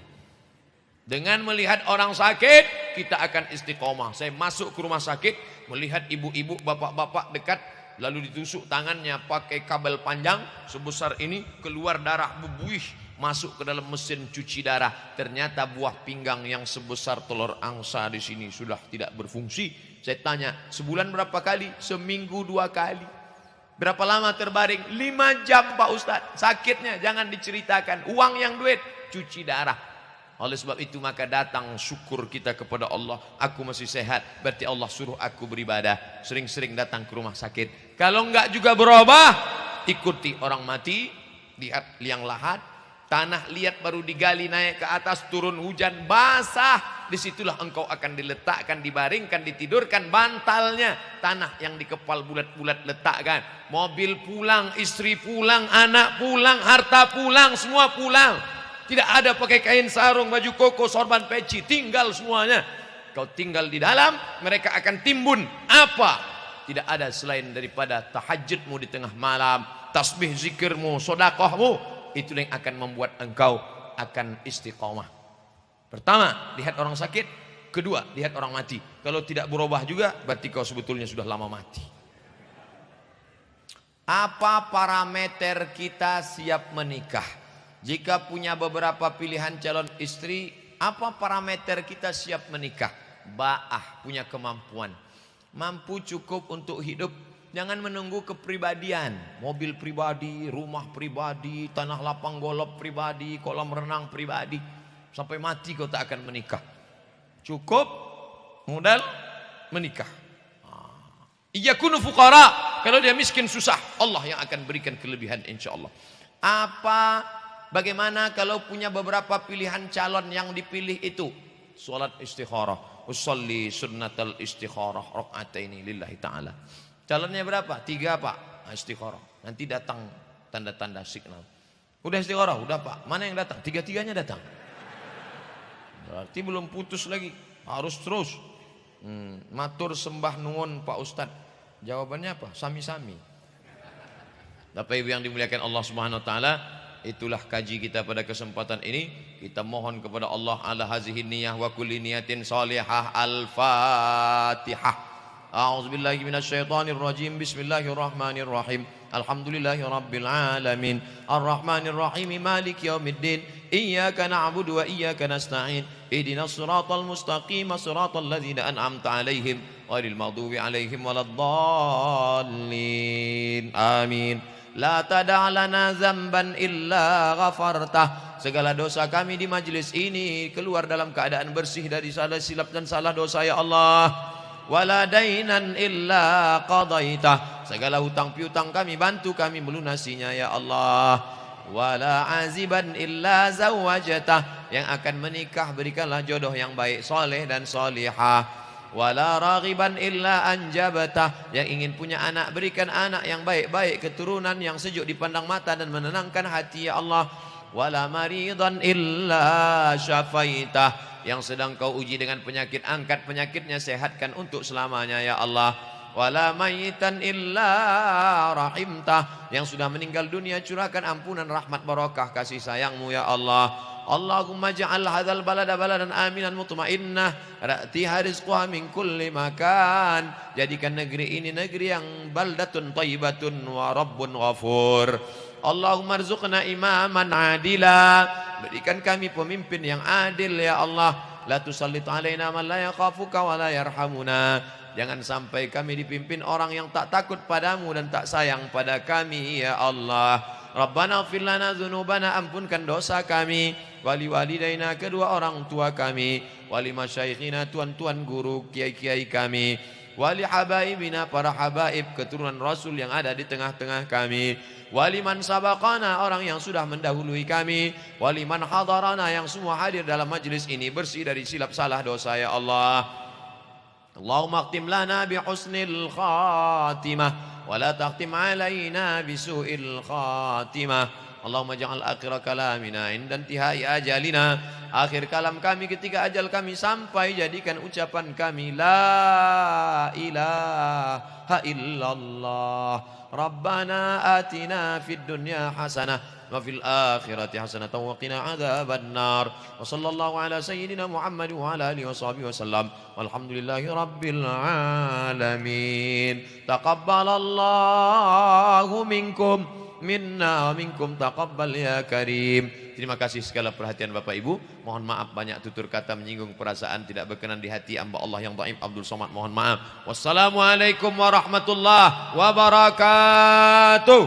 Dengan melihat orang sakit, kita akan istiqomah. Saya masuk ke rumah sakit, melihat ibu-ibu, bapak-bapak dekat, lalu ditusuk tangannya pakai kabel panjang sebesar ini, keluar darah bebuih, masuk ke dalam mesin cuci darah. Ternyata buah pinggang yang sebesar telur angsa di sini sudah tidak berfungsi. Saya tanya, sebulan berapa kali? Seminggu 2 kali. Berapa lama terbaring? 5 jam Pak Ustadz. Sakitnya jangan diceritakan. Uang yang duit, cuci darah. Oleh sebab itu maka datang syukur kita kepada Allah. Aku masih sehat, berarti Allah suruh aku beribadah. Sering-sering datang ke rumah sakit. Kalau enggak juga berubah, ikuti orang mati. Lihat liang lahat, tanah liat baru digali naik ke atas, turun hujan basah. Disitulah engkau akan diletakkan, dibaringkan, ditidurkan bantalnya. Tanah yang dikepal bulat-bulat letakkan. Mobil pulang, istri pulang, anak pulang, harta pulang, semua pulang. Tidak ada pakai kain sarung, baju koko, sorban peci, tinggal semuanya. Kau tinggal di dalam, mereka akan timbun. Apa? Tidak ada selain daripada tahajudmu di tengah malam, tasbih zikirmu, sodakohmu. Itulah yang akan membuat engkau akan istiqomah. Pertama, lihat orang sakit. Kedua, lihat orang mati. Kalau tidak berubah juga, berarti kau sebetulnya sudah lama mati. Apa parameter kita siap menikah? Jika punya beberapa pilihan calon istri, apa parameter kita siap menikah? Ba'ah, punya kemampuan. Mampu cukup untuk hidup. Jangan menunggu kepribadian. Mobil pribadi, rumah pribadi, tanah lapang golop pribadi, kolam renang pribadi. Sampai mati kau tak akan menikah. Cukup modal menikah. Iyakunu fuqara. Kalau dia miskin susah, Allah yang akan berikan kelebihan insyaallah. Bagaimana kalau punya beberapa pilihan calon yang dipilih itu? Salat istikharah. Usolli sunnatal istikharah rakaataini lillahi ta'ala. Calonnya berapa? 3 Pak. Istikharah. Nanti datang tanda-tanda signal. Udah istikharah, udah Pak. Mana yang datang? 3-3-nya datang. Berarti belum putus lagi, harus terus. Matur sembah nuwun Pak Ustadz. Jawabannya apa? Sami-sami. Bapak Ibu yang dimuliakan Allah Subhanahu wa taala, itulah kaji kita pada kesempatan ini. Kita mohon kepada Allah ala hazihi niyah wa kulli niyatin salihah. Al-Fatihah. A'udzubillahi minasyaitonir rajim. Bismillahirrahmanirrahim. Alhamdulillahi rabbil alamin. Arrahmanir rahim. Maliki yaumiddin. Iyyaka na'budu wa iyyaka nasta'in. Ihdinas siratal mustaqim. Siratal ladzina an'amta 'alaihim ghairil maghdubi 'alaihim waladdallin. Amin. La tada' lana dzamban illa ghafartah. Segala dosa kami di majlis ini keluar dalam keadaan bersih dari salah silap dan salah dosa ya Allah. Wala dainan illa qadaitah. Segala hutang piutang kami bantu kami melunasinya ya Allah. Wala aziban illa zawajatah. Yang akan menikah berikanlah jodoh yang baik, soleh dan solihah. Wala raghiban illa anjabatah. Yang ingin punya anak berikan anak yang baik-baik, keturunan yang sejuk dipandang mata dan menenangkan hati ya Allah. Wala maridan illa syafaitah. Yang sedang kau uji dengan penyakit, angkat penyakitnya, sehatkan untuk selamanya ya Allah. Wala mayitan illa rahimtah. Yang sudah meninggal dunia curahkan ampunan, rahmat, barakah, kasih sayangmu ya Allah. Allahumma ja'al hadzal balada baladan aminan mutmainnah ra'tiha rizquha min kulli makan. Jadikan negeri ini negeri yang baldatun thayyibatun wa rabbun ghafur. Allahumma rzuqna imaman adila. Berikan kami pemimpin yang adil ya Allah. La tusallit alaina man la yakhafuka wa la yarhamuna. Jangan sampai kami dipimpin orang yang tak takut padamu dan tak sayang pada kami ya Allah. Rabbana ighfir lana dzunubana, ampunkan dosa kami. Wali walidaina, kedua orang tua kami. Wali masyaikhina, tuan-tuan guru, kiai-kiai kami. Wali habaibina, para habaib keturunan Rasul yang ada di tengah-tengah kami. Waliman sabaqana, orang yang sudah mendahului kami. Waliman hadarana, yang semua hadir dalam majlis ini bersih dari silap salah dosa ya Allah. Allahumma akhtim lana bi husnil khatimah wa la taqtim alaina bi su'il khatimah. Allahumma ja'al akhir kalamina inda intihai ajalina. Akhir kalam kami ketika ajal kami sampai, jadikan ucapan kami la ilaha illallah. Rabbana atina fid dunya hasanah wa fil akhirati hasanah wa qina adzaban nar. Wa sallallahu ala sayyidina Muhammad wa ala alihi wa sahbihi wasallam. Walhamdulillahi rabbil alamin. Taqabbalallahu minkum minna wa minkum taqabbal ya karim. Terima kasih segala perhatian Bapak Ibu. Mohon maaf banyak tutur kata menyinggung perasaan, tidak berkenan di hati hamba Allah yang dhaif Abdul Somad. Mohon maaf. Wassalamualaikum warahmatullahi wabarakatuh.